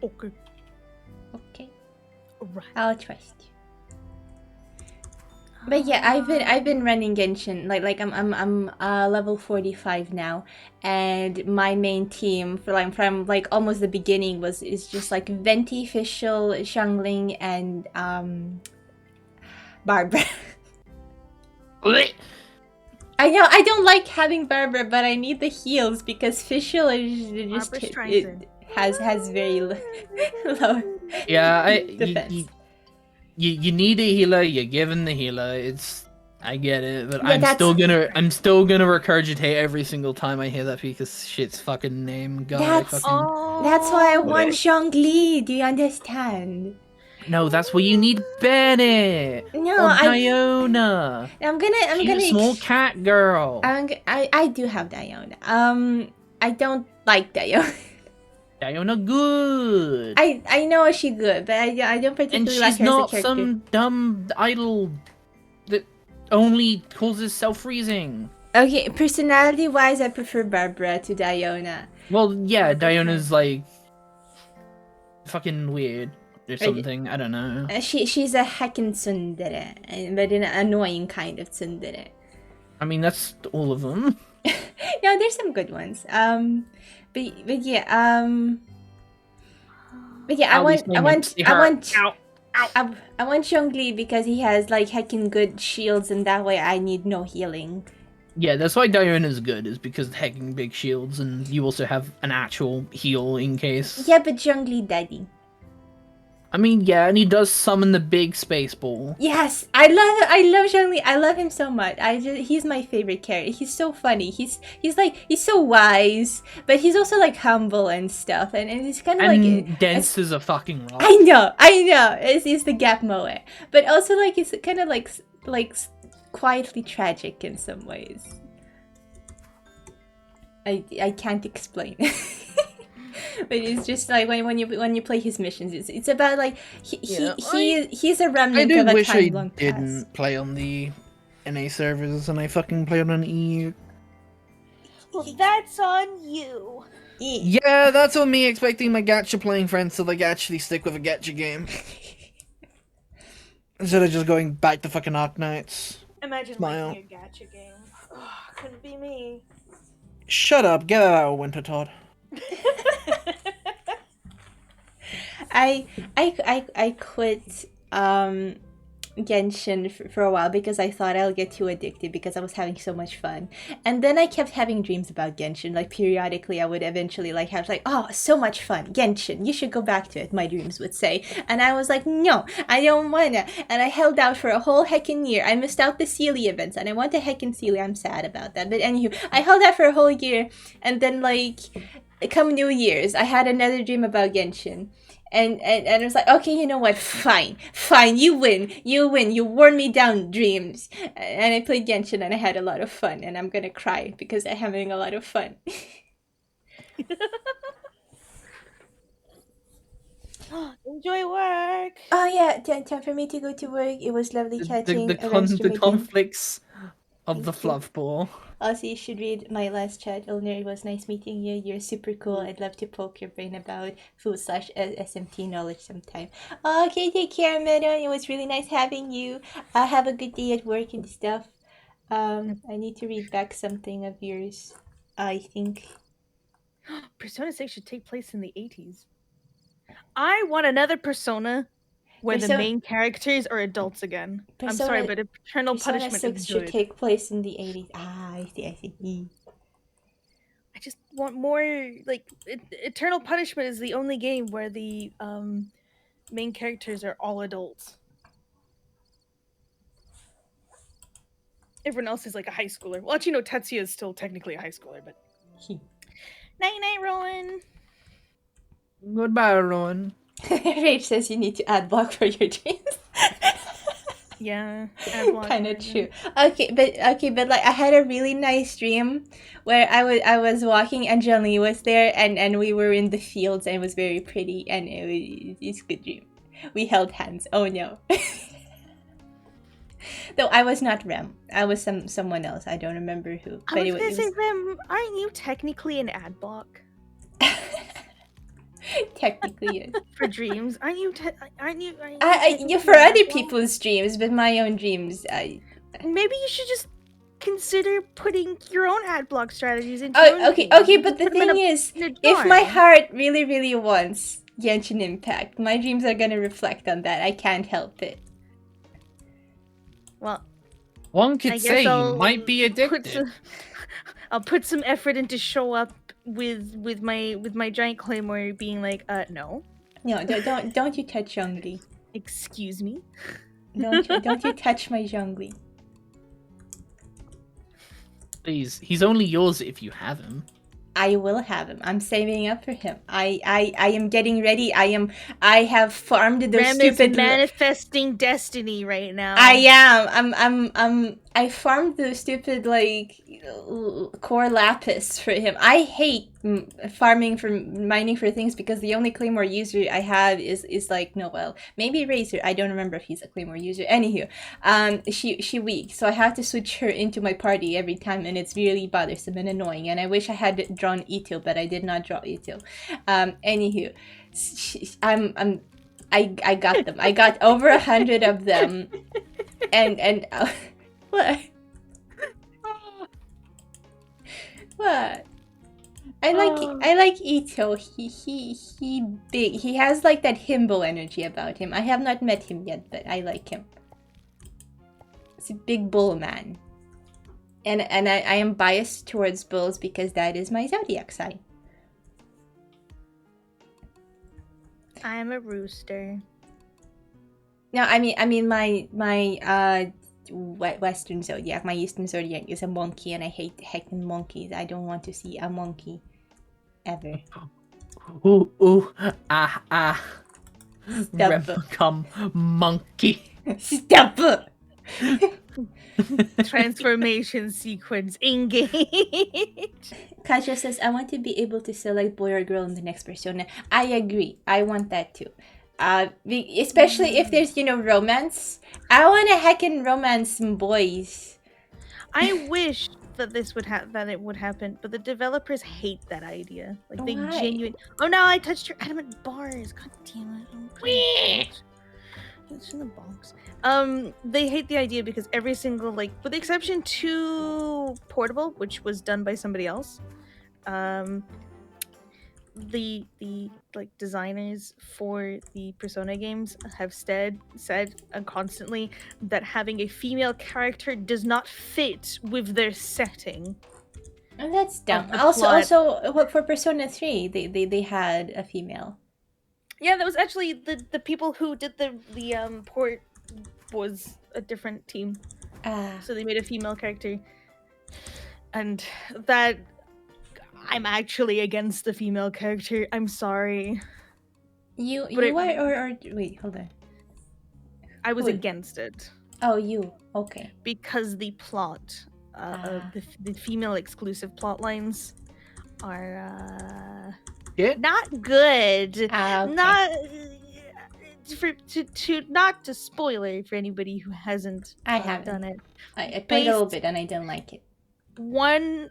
Okay. Okay. Right. I'll trust you. But yeah, I've been running Genshin. Like I'm level 45 now, and my main team from like almost the beginning is just like Venti, Fischl, Xiangling, and Barbara. I know I don't like having Barbara, but I need the heals because Fischl has very low defense. You need a healer. You're given the healer. I get it, but I'm still gonna regurgitate every single time I hear that piece of shit's fucking name. God, that's why I want Zhongli. Do you understand? No, that's where you need Bennett. No, or Diona. I'm gonna small cat girl. I do have Diona. I don't like Diona. Diona good. I know she's good, but I don't particularly like her as a character. And she's not some dumb idol that only causes self-freezing. Okay, personality-wise, I prefer Barbara to Diona. Well, yeah, Diona's like fucking weird or something. I don't know. She's a heckin' tsundere, but in an annoying kind of tsundere. I mean, that's all of them. No, there's some good ones. But yeah, I want Zhongli because he has like heckin' good shields, and that way I need no healing. Yeah, that's why Diona's good, is because hecking big shields, and you also have an actual heal in case. Yeah, but Zhongli daddy. I mean, yeah, and he does summon the big space ball. Yes, I love Zhongli. I love him so much. He's my favorite character. He's so funny. He's so wise, but he's also like humble and stuff. And he's kind of like dense as a fucking rock. I know. It's the gap moe, but also like he's kind of like quietly tragic in some ways. I can't explain. But it's just like when you play his missions, it's about like he's a remnant of a time long past. I didn't play on the NA servers and I fucking played on EU. Well, that's on you. Yeah, that's on me expecting my gacha playing friends to like actually stick with a gacha game instead of just going back to fucking Arknights. Imagine liking a gacha game. Oh, couldn't be me. Shut up! Get out of Winter Todd. I quit Genshin for a while because I thought I'll get too addicted because I was having so much fun, and then I kept having dreams about Genshin. Like periodically I would eventually like have like, oh, so much fun, Genshin, you should go back to it, my dreams would say, and I was like, no, I don't wanna, and I held out for a whole heckin' year. I missed out the Sealy events and I want a heckin' Sealy. I'm sad about that, but anywho, I held out for a whole year, and then like come New Year's I had another dream about Genshin. And I was like, okay, you know what? Fine, you win. You wore me down, dreams. And I played Genshin and I had a lot of fun. And I'm gonna cry because I'm having a lot of fun. Enjoy work. Oh yeah, time for me to go to work. It was lovely catching. The conflicts of the Thank you. fluff ball. Also, you should read my last chat. Ulner, it was nice meeting you. You're super cool. I'd love to poke your brain about food/SMT knowledge sometime. Okay, take care, Meadow. It was really nice having you. Have a good day at work and stuff. I need to read back something of yours. I think. Persona 6 should take place in the 80s. I want another Persona where the Persona- main characters are adults again. I'm sorry, but Eternal Persona Punishment 6 is should good. take place in the 80s. I see. I just want more, like, Eternal Punishment is the only game where the main characters are all adults. Everyone else is like a high schooler. Well, actually, no, Tetsuya is still technically a high schooler, but... Night-night, Rowan! Goodbye, Rowan. Rage says you need to add block for your dreams. Yeah, Kind of true. Okay, but like I had a really nice dream where I was walking and Johnny was there and we were in the fields and it was very pretty and it's a good dream. We held hands. Oh no. Though I was not Rem. I was someone else. I don't remember who. I was gonna say, Rem, aren't you technically an ad block? Technically, yes. For dreams, aren't you? Yeah, for other people's dreams, but my own dreams, Maybe you should just consider putting your own ad block strategies into. Your own okay. dreams. But the Put them thing is, in a if jar. my heart really, really wants Genshin Impact, my dreams are gonna reflect on that. I can't help it. Well, One could say you I'll might be addicted. I'll put some effort into show up with my giant claymore, being like, no. No, don't you touch Zhongli. Excuse me. Don't you touch my Zhongli. Please, he's only yours if you have him. I will have him. I'm saving up for him. I am getting ready. I have farmed those Rem stupid is manifesting destiny right now. I am. I farmed the stupid like core lapis for him. I hate mining for things because the only claymore user I have is like Noel. Maybe Razor. I don't remember if he's a claymore user. Anywho, she weak, so I have to switch her into my party every time, and it's really bothersome and annoying. And I wish I had drawn Ito, but I did not draw Ito. Anywho, I got them. I got over 100 of them, and what? What? I like Ito. He big. He has like that himbo energy about him. I have not met him yet, but I like him. It's a big bull man, and I am biased towards bulls because that is my zodiac sign. I'm a rooster. No, I mean my Western zodiac, my Eastern zodiac is a monkey, and I hate heckin' monkeys. I don't want to see a monkey ever. Ooh, Stop. Become monkey. Stop. Transformation sequence engage. Kasia says, I want to be able to select boy or girl in the next Persona. I agree. I want that too. Especially if there's, romance. I want to heckin' romance some boys. I wish that it would happen, but the developers hate that idea. Like they Why? genuinely. Oh no! I touched your adamant bars. God damn it! It's in the box. They hate the idea because every single with the exception to Portable, which was done by somebody else, the designers for the Persona games have said constantly that having a female character does not fit with their setting. And that's dumb. the Also, for Persona 3, they had a female. Yeah, that was actually the people who did the port was a different team. So they made a female character, and that. I'm actually against the female character. I'm sorry. You or wait, hold on. I was Wait. against it. Oh, you. Okay. Because the plot, the female exclusive plot lines are Yeah. not good. Okay. Not to not to spoiler for anybody who hasn't I haven't done it. I played a little bit and I didn't like it. One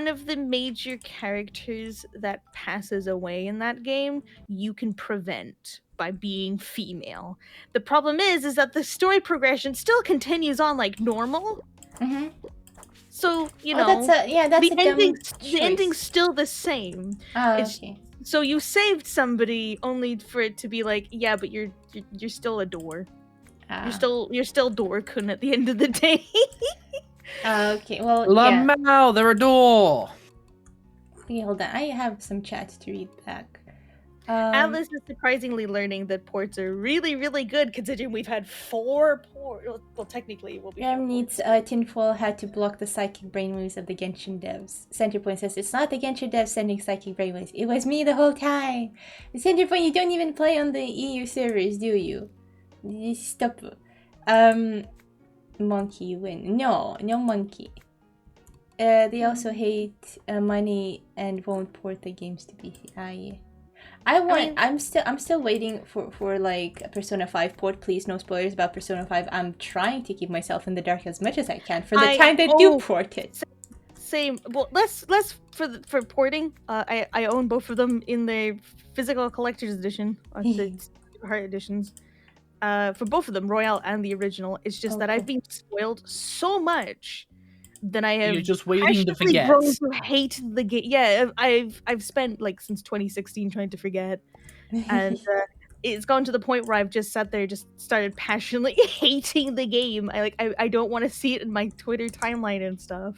of the major characters that passes away in that game you can prevent by being female. The problem is that the story progression still continues on like normal. Mm-hmm. So you Oh, know, that's a dumb the ending's still the same. Oh, It's- okay. So you saved somebody only for it to be like, yeah, but you're still a door. Ah. You're still Dorkun at the end of the day. Okay, well, La yeah. Mao, they're a door. Okay, hold on. I have some chat to read back. Atlas is surprisingly learning that ports are really, really good considering we've had 4 ports. Well, technically, it will be. Rem needs tinfoil hat to block the psychic brainwaves of the Genshin devs. Centerpoint says it's not the Genshin devs sending psychic brainwaves. It was me the whole time. The Centerpoint, you don't even play on the EU servers, do you? Stop. Monkey, you win. No monkey. They also hate money and won't port the games to PC. Yeah. I'm still waiting for like a Persona 5 port. Please, no spoilers about Persona 5. I'm trying to keep myself in the dark as much as I can for the time they do port it. Same. Well, less for porting. I own both of them in their physical collector's edition, the hard editions. For both of them, Royale and the original. It's just that I've been spoiled so much that I have. You're just waiting to forget. Grown to hate the game. Yeah, I've spent like since 2016 trying to forget, and it's gone to the point where I've just sat there, just started passionately hating the game. I don't want to see it in my Twitter timeline and stuff.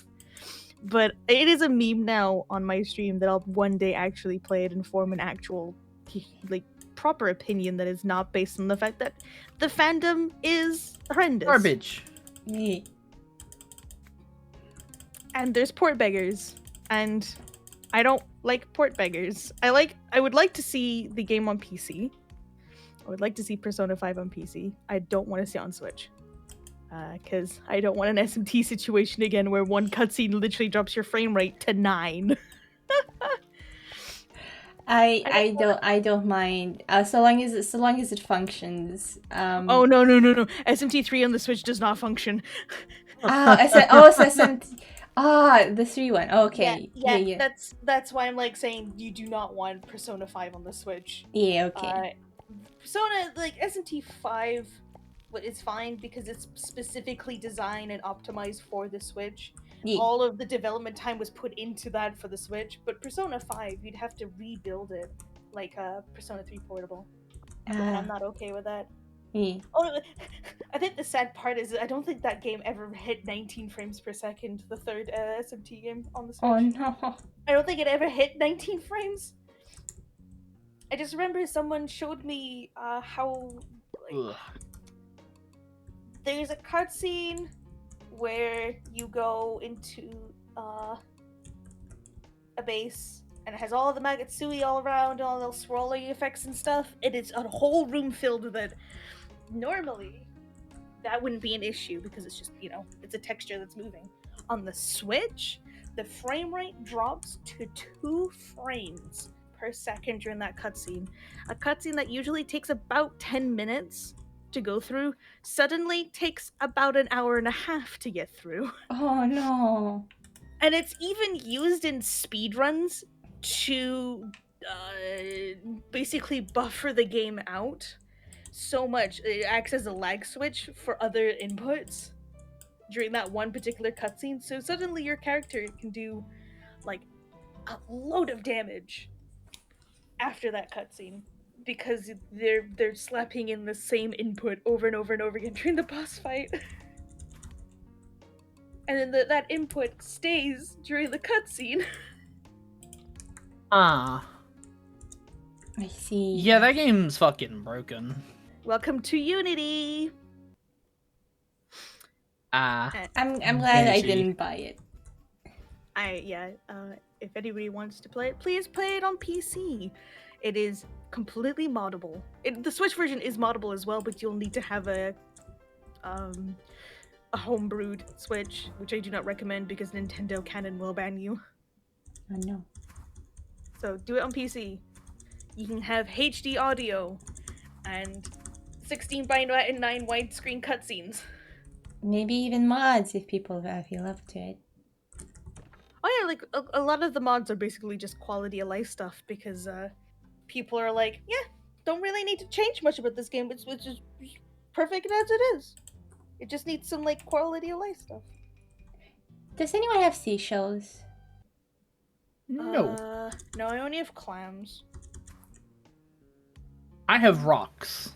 But it is a meme now on my stream that I'll one day actually play it and form an actual like proper opinion that is not based on the fact that the fandom is horrendous. Garbage. And there's port beggars, and I don't like port beggars. I would like to see the game on PC. I would like to see Persona 5 on PC. I don't want to see it on Switch. Because I don't want an SMT situation again where one cutscene literally drops your frame rate to 9. I don't mind so long as it functions. Oh no SMT3 on the Switch does not function. SMT. The 3 one. Okay. Yeah. That's why I'm like saying you do not want Persona 5 on the Switch. Yeah. Okay. Persona like SMT5 is fine because it's specifically designed and optimized for the Switch. Yeah. All of the development time was put into that for the Switch, but Persona 5, you'd have to rebuild it like Persona 3 Portable. And I'm not okay with that. Yeah. Oh, I think the sad part is I don't think that game ever hit 19 frames per second, the third SMT game on the Switch. Oh no. I don't think it ever hit 19 frames. I just remember someone showed me how like, there's a cutscene where you go into a base and it has all the Magatsui all around, all the swirling effects and stuff, and it's a whole room filled with it. Normally, that wouldn't be an issue because it's just, it's a texture that's moving. On the Switch, the frame rate drops to 2 frames per second during that cutscene. A cutscene that usually takes about 10 minutes to go through suddenly takes about an hour and a half to get through. Oh no. And it's even used in speedruns to basically buffer the game out so much. It acts as a lag switch for other inputs during that one particular cutscene. So suddenly your character can do like a load of damage after that cutscene because they're slapping in the same input over and over and over again during the boss fight. And then that input stays during the cutscene. I see. Yeah, that game's fucking broken. Welcome to Unity. I'm glad I didn't buy it. If anybody wants to play it, please play it on PC. It is completely moddable. The Switch version is moddable as well, but you'll need to have a homebrewed Switch, which I do not recommend because Nintendo Canon will ban you. Oh no. So do it on PC. You can have HD audio and 16 by 9 widescreen cutscenes. Maybe even mods if people feel up to it. Oh yeah, like a lot of the mods are basically just quality of life stuff because people are like, yeah, don't really need to change much about this game. It's just perfect as it is. It just needs some like quality of life stuff. Does anyone have seashells? No. No, I only have clams. I have rocks.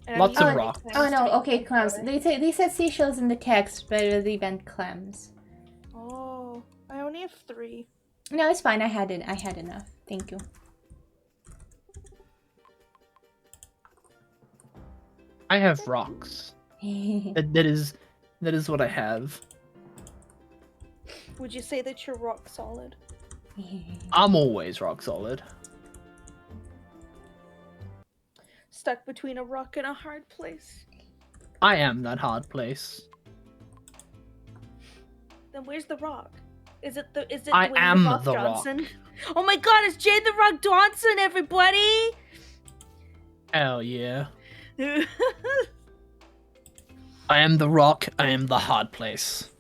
And Lots I'm of using rocks. clams Oh to no, make okay, them clams. together. They said seashells in the text, but they meant clams. Oh, I only have 3. No, it's fine. I had enough. Thank you. I have rocks. That is what I have. Would you say that you're rock solid? I'm always rock solid. Stuck between a rock and a hard place. I am that hard place. Then where's the rock? Is it I Dwayne am the Rock the Johnson? Rock. Oh my god, it's Jane the Rock Johnson, everybody! Hell yeah. I am the rock. I am the hard place.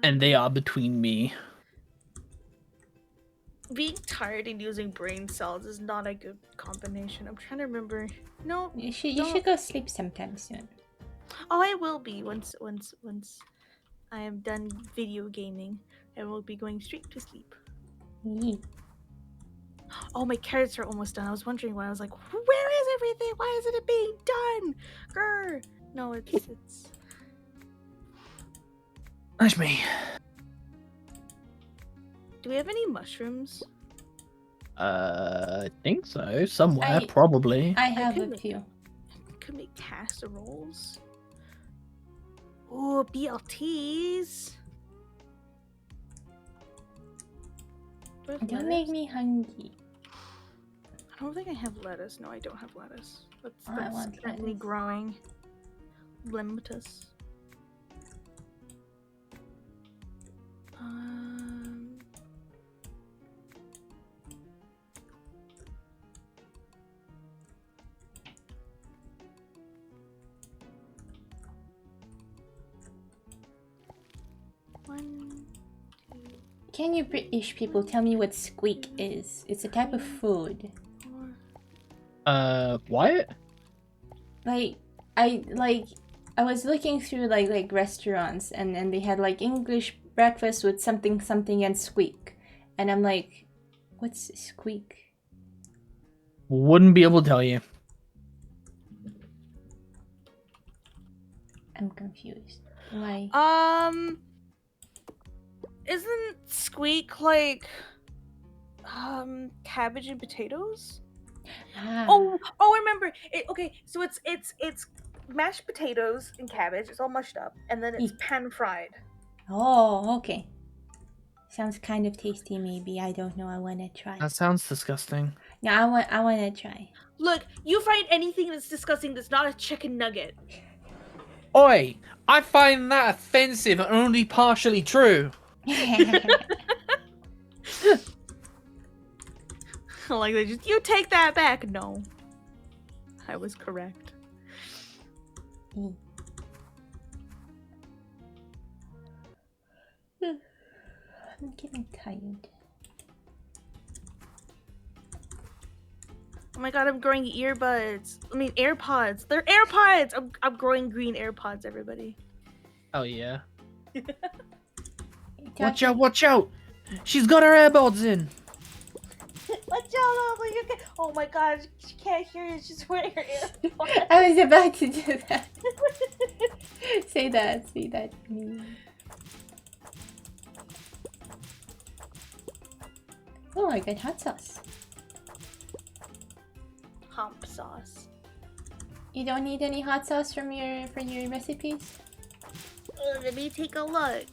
And they are between me. Being tired and using brain cells is not a good combination. I'm trying to remember. No. You should go sleep sometime soon. Oh, I will be once I am done video gaming. I will be going straight to sleep. Oh, my carrots are almost done. I was wondering why. I was like, where is everything? Why isn't it being done? Grr. No, it's. That's me. Do we have any mushrooms? I think so. Somewhere, probably. I have could a few. Could make casseroles. Oh, BLTs. Do I have Don't lettuce? make me hungry. I don't think I have lettuce. No, I don't have lettuce. I That's want currently lettuce. growing. Lemtus. One, two, Can you British people tell me what squeak is? It's a type of food. 4. What? I was looking through like restaurants and they had like English breakfast with something and squeak. And I'm like, what's squeak? Wouldn't be able to tell you. I'm confused. Why? Isn't squeak like cabbage and potatoes? Ah. Oh, remember. Okay, so it's mashed potatoes and cabbage. It's all mushed up, and then it's pan fried. Oh, okay. Sounds kind of tasty. Maybe I don't know. I wanna try. That sounds disgusting. No, I wanna try. Look, you find anything that's disgusting that's not a chicken nugget. Oi! I find that offensive and only partially true. Like they just, you take that back. No, I was correct. I'm getting tired. Oh my god, I'm growing earbuds. I mean AirPods. They're AirPods. I'm growing green AirPods. Everybody. Oh yeah. Talking- Watch out! Watch out! She's got her earbuds in. Watch out, you can... Oh my god, she can't hear you. She's wearing her AirPods. I was about to do that. Say that to me. Oh, I got hot sauce. Hump sauce. You don't need any hot sauce for your recipes? Let me take a look.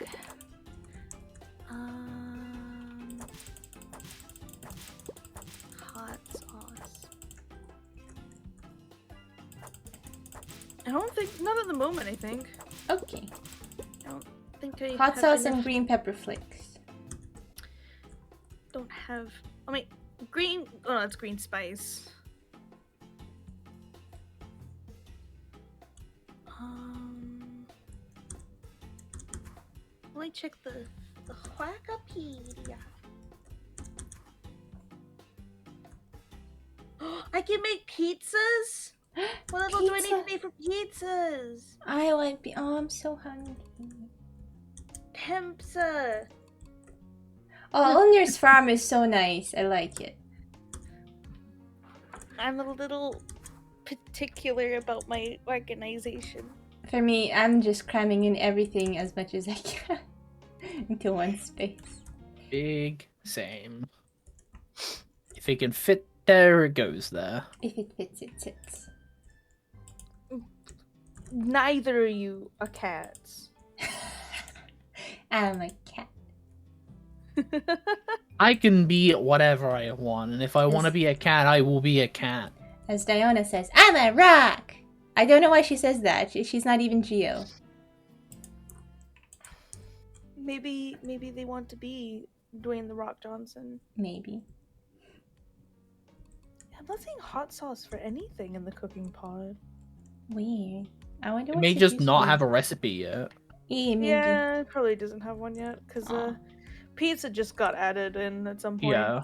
Hot sauce. I don't think, not at the moment. I think. Okay. I don't think I. Hot have sauce and enough- green pepper flakes. Don't have. I mean, Green. Oh, no, it's green spice. Let me check the Wikipedia. I can make pizzas. What level do I need to Pizza. be for pizzas? I want. Oh, I'm so hungry. Pizza. Oh, Ulner's farm is so nice. I like it. I'm a little particular about my organization. For me, I'm just cramming in everything as much as I can into one space. Big same. If it can fit there, it goes there. If it fits, it sits. Neither of you are cats. I'm a cat. I can be whatever I want, and if I want to be a cat, I will be a cat. As Diona says, I'm a rock! I don't know why she says that. She's not even Geo. Maybe they want to be Dwayne the Rock Johnson. Maybe. I'm not seeing hot sauce for anything in the cooking pod. Weird. I wonder It what may it just used not to. have a recipe yet. Yeah, maybe. Yeah, it probably doesn't have one yet because Aw. pizza just got added in at some point. Yeah.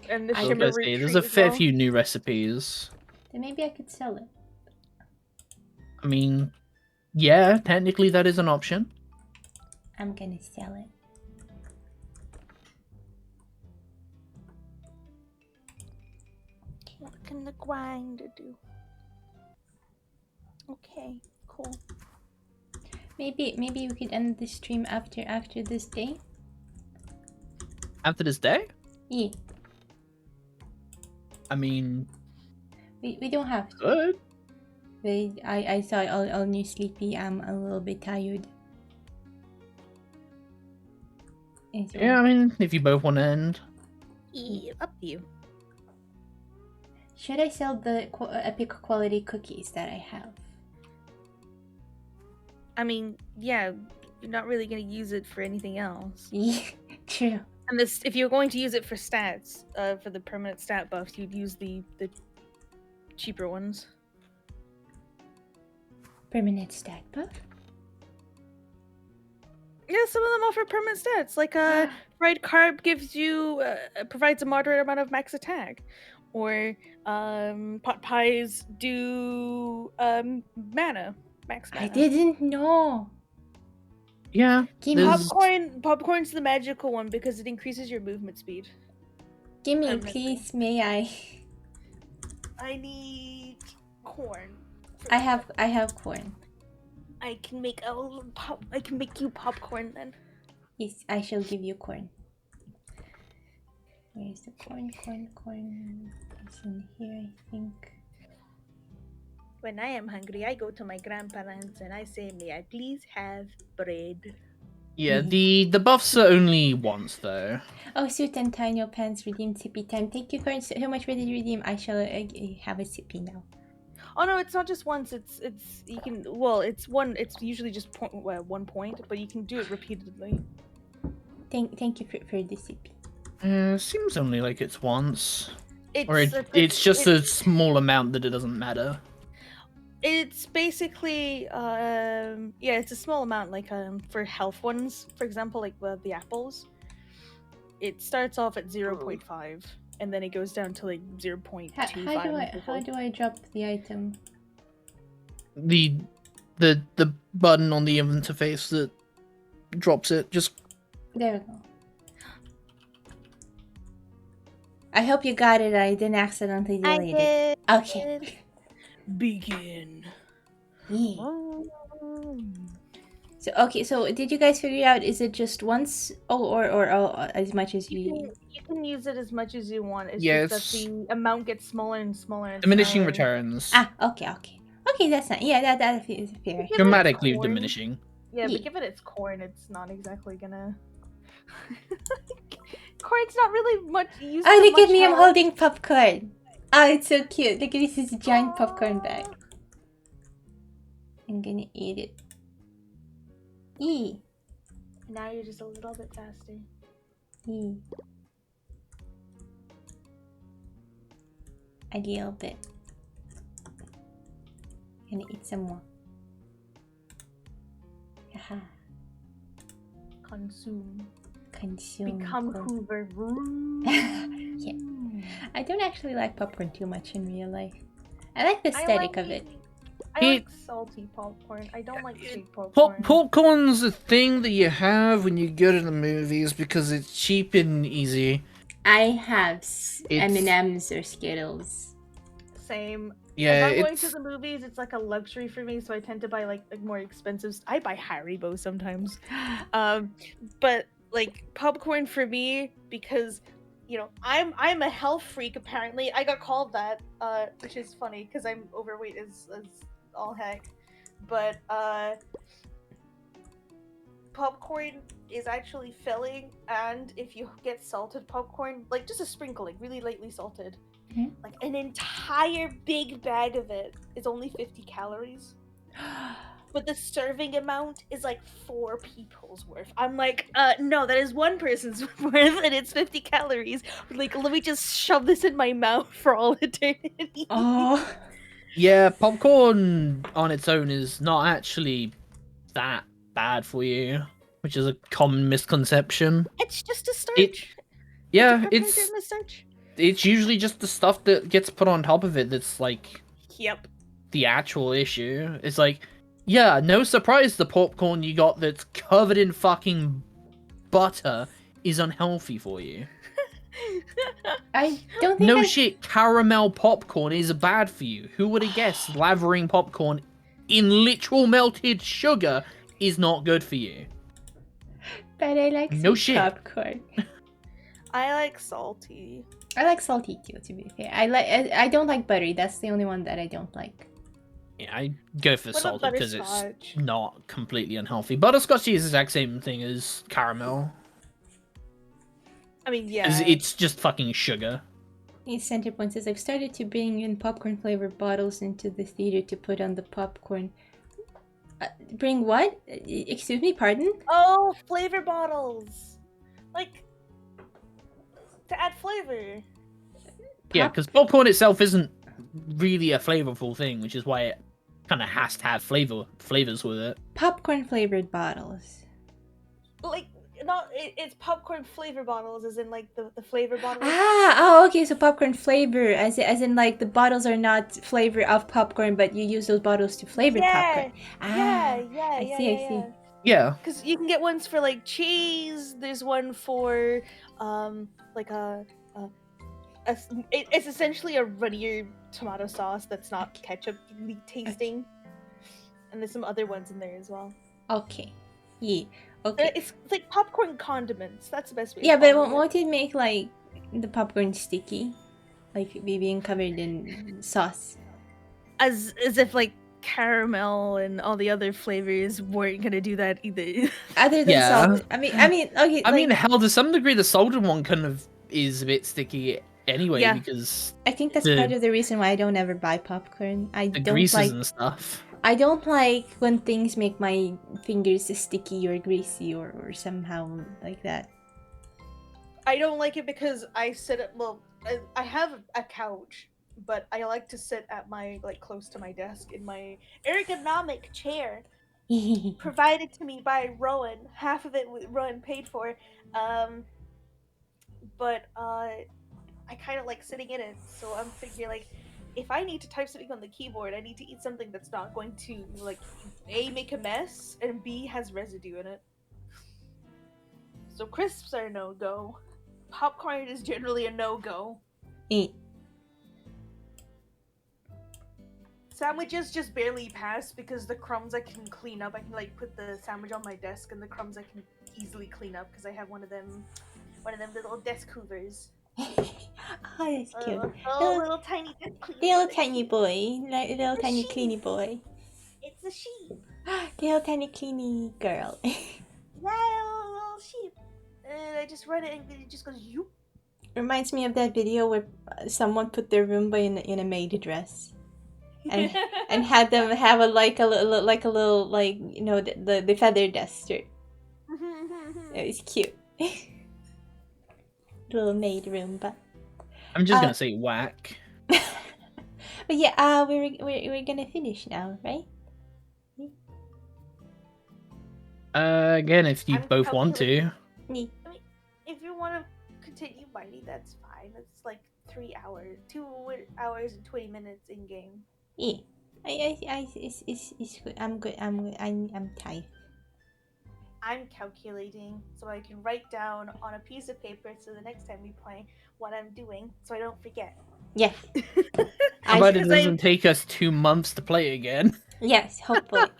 And the I So shimmer let's see, retreat there's a as fair well. few new recipes. Then maybe I could sell it. I mean, yeah, technically that is an option. I'm gonna sell it. What can the grinder do? Okay, cool. Maybe we could end the stream after this day. After this day? Yeah. I mean, We don't have to. good. I saw all new sleepy. I'm a little bit tired. And so- Yeah, I mean, if you both want to end. Yeah, up to you. Should I sell the epic quality cookies that I have? I mean, yeah, you're not really gonna use it for anything else. Yeah, true. And this, if you're going to use it for stats, for the permanent stat buffs, you'd use the cheaper ones. Permanent stat buff? Yeah, some of them offer permanent stats. Like fried carb gives you provides a moderate amount of max attack, or pot pies do mana max mana. I didn't know. Yeah. Give me, There's- Popcorn's the magical one because it increases your movement speed. give me, permanently. please. May I? I need corn. I have corn. I can make I can make you popcorn then. Yes, I shall give you corn. Where's the corn? It's in here, I think. When I am hungry, I go to my grandparents and I say, "May I please have bread?" Yeah, the buffs are only once, though. Oh, Suit and Tiny Pants redeemed sippy time. Thank you, corn. So how much did you redeem? I shall have a sippy now. Oh no, it's not just once. It's you can it's one. It's usually just 1 point, but you can do it repeatedly. Thank you for the sippy. Seems only like it's once. It's Or it's just a small amount that it doesn't matter. It's basically yeah, it's a small amount. Like for health ones, for example, like the apples. It starts off at 0.5, and then it goes down to like 0.25. How do I drop the item? The button on the interface that drops it, just There we go. I hope you got it. I didn't accidentally delete it. Okay. Begin. Yeah. So did you guys figure out? Is it just once? Or as much as You can use it as much as you want. It's Yeah, just that the amount gets smaller and smaller. And diminishing smaller. returns. Okay, that's not. Yeah, that is fair. Give it Dramatically corn. diminishing. Yeah, Yeah. but given it's corn, it's not exactly gonna. Corn's not really much used. Oh, for look at much me! I'm health. holding popcorn. Oh, it's so cute. Look at this is a giant popcorn bag. I'm gonna eat it. Yee. Now you're just a little bit faster. Yee. A little bit. Gonna eat some more. Haha. Consume. Consume. Become corn. Hoover. Yeah. I don't actually like popcorn too much in real life. I like the aesthetic of it. I like salty popcorn. I don't like sweet popcorn. Popcorn's a thing that you have when you go to the movies because it's cheap and easy. I have M&Ms or Skittles. Same. Yeah, if I'm going to the movies, it's like a luxury for me, so I tend to buy like more expensive. I buy Haribo sometimes, but like popcorn for me because you know I'm a health freak. Apparently, I got called that, which is funny because I'm overweight as all heck. But popcorn is actually filling, and if you get salted popcorn, like just a sprinkle, like really lightly salted. Like an entire big bag of it is only 50 calories. But the serving amount is like 4 people's worth. I'm like, no, that is one person's worth and it's 50 calories. Like, let me just shove this in my mouth for all eternity. Oh. Yeah, popcorn on its own is not actually that bad for you, which is a common misconception. It's just a starch. It's usually just the stuff that gets put on top of it that's like the actual issue. It's like, yeah, no surprise the popcorn you got that's covered in fucking butter is unhealthy for you. I don't think shit, caramel popcorn is bad for you. Who would have guessed lathering popcorn in literal melted sugar is not good for you? But I like sweet popcorn. I like salty. I like salty too, to be fair. I don't like buttery. That's the only one that I don't like. Yeah, I go for salted because it's not completely unhealthy. Butterscotch is the exact same thing as caramel. I mean, yeah. It's just fucking sugar. Center Point says, I've started to bring in popcorn flavored bottles into the theater to put on the popcorn. Bring what? Excuse me, pardon? Oh, flavor bottles. Like, to add flavor. Yeah, because popcorn itself isn't really a flavorful thing, which is why it kind of has to have flavors with it. Popcorn flavored bottles. Like, it's popcorn flavor bottles, as in like the flavor bottles. Okay, so popcorn flavor, as in like the bottles are not flavor of popcorn, but you use those bottles to flavor popcorn. I see. Yeah. Because you can get ones for like cheese. There's one for like it's essentially a runnier tomato sauce that's not ketchup tasting, and there's some other ones in there as well. Okay. Yeah. Okay. It's like popcorn condiments. That's the best way. Yeah, but won't it make like the popcorn sticky, like being covered in sauce? As if like caramel and all the other flavors weren't gonna do that either. Other than salt. I mean, okay. I mean, hell, to some degree, the salted one kind of is a bit sticky anyway because I think that's part of the reason why I don't ever buy popcorn. I don't greases like and stuff. I don't like when things make my fingers sticky or greasy or somehow like that. I don't like it because I sit at I have a couch, but I like to sit at my close to my desk in my ergonomic chair provided to me by Rowan. Half of it Rowan paid for. But I kind of like sitting in it, so I'm figuring like if I need to type something on the keyboard, I need to eat something that's not going to like A, make a mess, and B, has residue in it. So crisps are a no-go. Popcorn is generally a no-go. Sandwiches just barely pass because the crumbs I can clean up. I can like put the sandwich on my desk, and the crumbs I can easily clean up because I have one of them little desk hoovers. Oh, that's cute. Little tiny desk cleaner. Little tiny boy. Little tiny cleany boy. It's a sheep. Little tiny cleany girl. Yeah, little sheep. And I just run it and it just goes yoop. Reminds me of that video where someone put their Roomba in a maid dress. And had them have a little the feather duster. It was cute. Little maid Roomba. I'm just gonna say whack. But yeah, we're gonna finish now, right? Again, if you I'm both want to. Yeah. I mean, if you want to continue mining, that's fine. It's like 3 hours, 2 hours and 20 minutes in game. Yeah. It's good. I'm good. I'm tired. I'm calculating so I can write down on a piece of paper so the next time we play what I'm doing so I don't forget. Yes. How about it Because doesn't take us 2 months to play again? Yes, hopefully.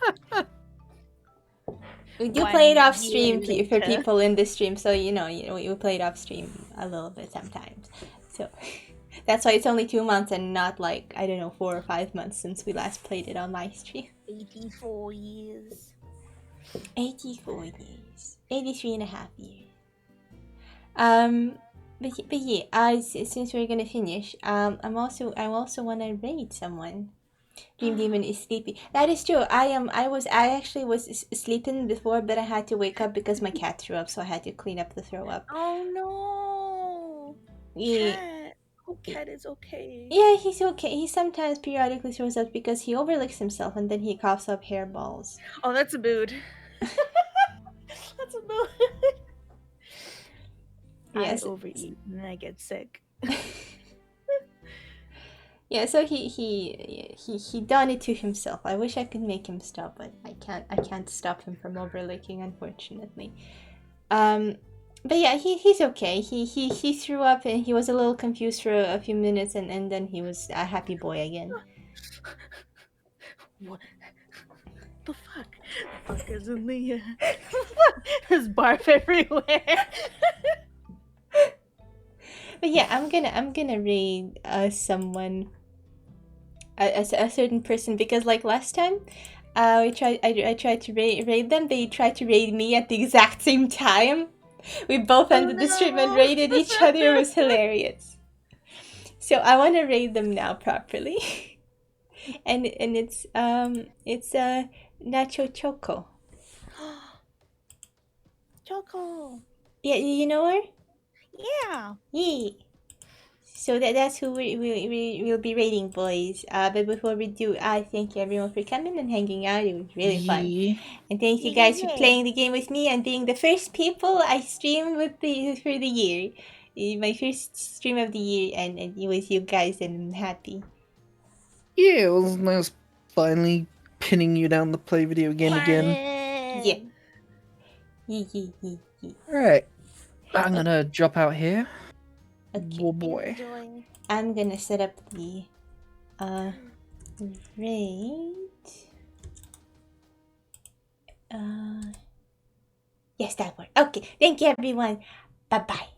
We do 1 play it off year stream for later. people in the stream, so you know we play it off stream a little bit sometimes. So that's why it's only 2 months and not like, I don't know, 4 or 5 months since we last played it on my stream. 84 years. 84 years. 83 and a half years. But yeah, since we're gonna finish, I also wanna raid someone. Dream Demon is sleepy. That is true. I actually was sleeping before, but I had to wake up because my cat threw up, so I had to clean up the throw up. Oh no! Yeah. Cat. Oh, cat is okay. Yeah, he's okay. He sometimes periodically throws up because he overlicks himself and then he coughs up hairballs. Oh, that's a mood. That's a mood. Yes. I overeat and then I get sick. Yeah, so he done it to himself. I wish I could make him stop, but I can't stop him from overlicking, unfortunately. But yeah, he's okay. He threw up and he was a little confused for a few minutes, and then he was a happy boy again. What the fuck? Fuck is in the there's barf everywhere. But yeah, I'm gonna raid someone, a certain person, because like last time, I tried to raid them. They tried to raid me at the exact same time. We both ended the stream and raided each other. It was hilarious. So I want to raid them now properly, and it's Nacho Choco. Choco. Yeah, you know her? Yeah. Yeah. So that's who we'll be rating, boys. But before we do, I thank everyone for coming and hanging out. It was really fun. Yeah. And thank you guys for playing the game with me and being the first people I streamed with for the year. My first stream of the year, and it was you guys, and I'm happy. Yeah, it was nice finally pinning you down to play video game again. Yeah. Yeah. Alright. I'm gonna drop out here. Okay. Oh boy. Enjoy. I'm gonna set up the raid. Yes, that worked. Okay, thank you everyone. Bye bye.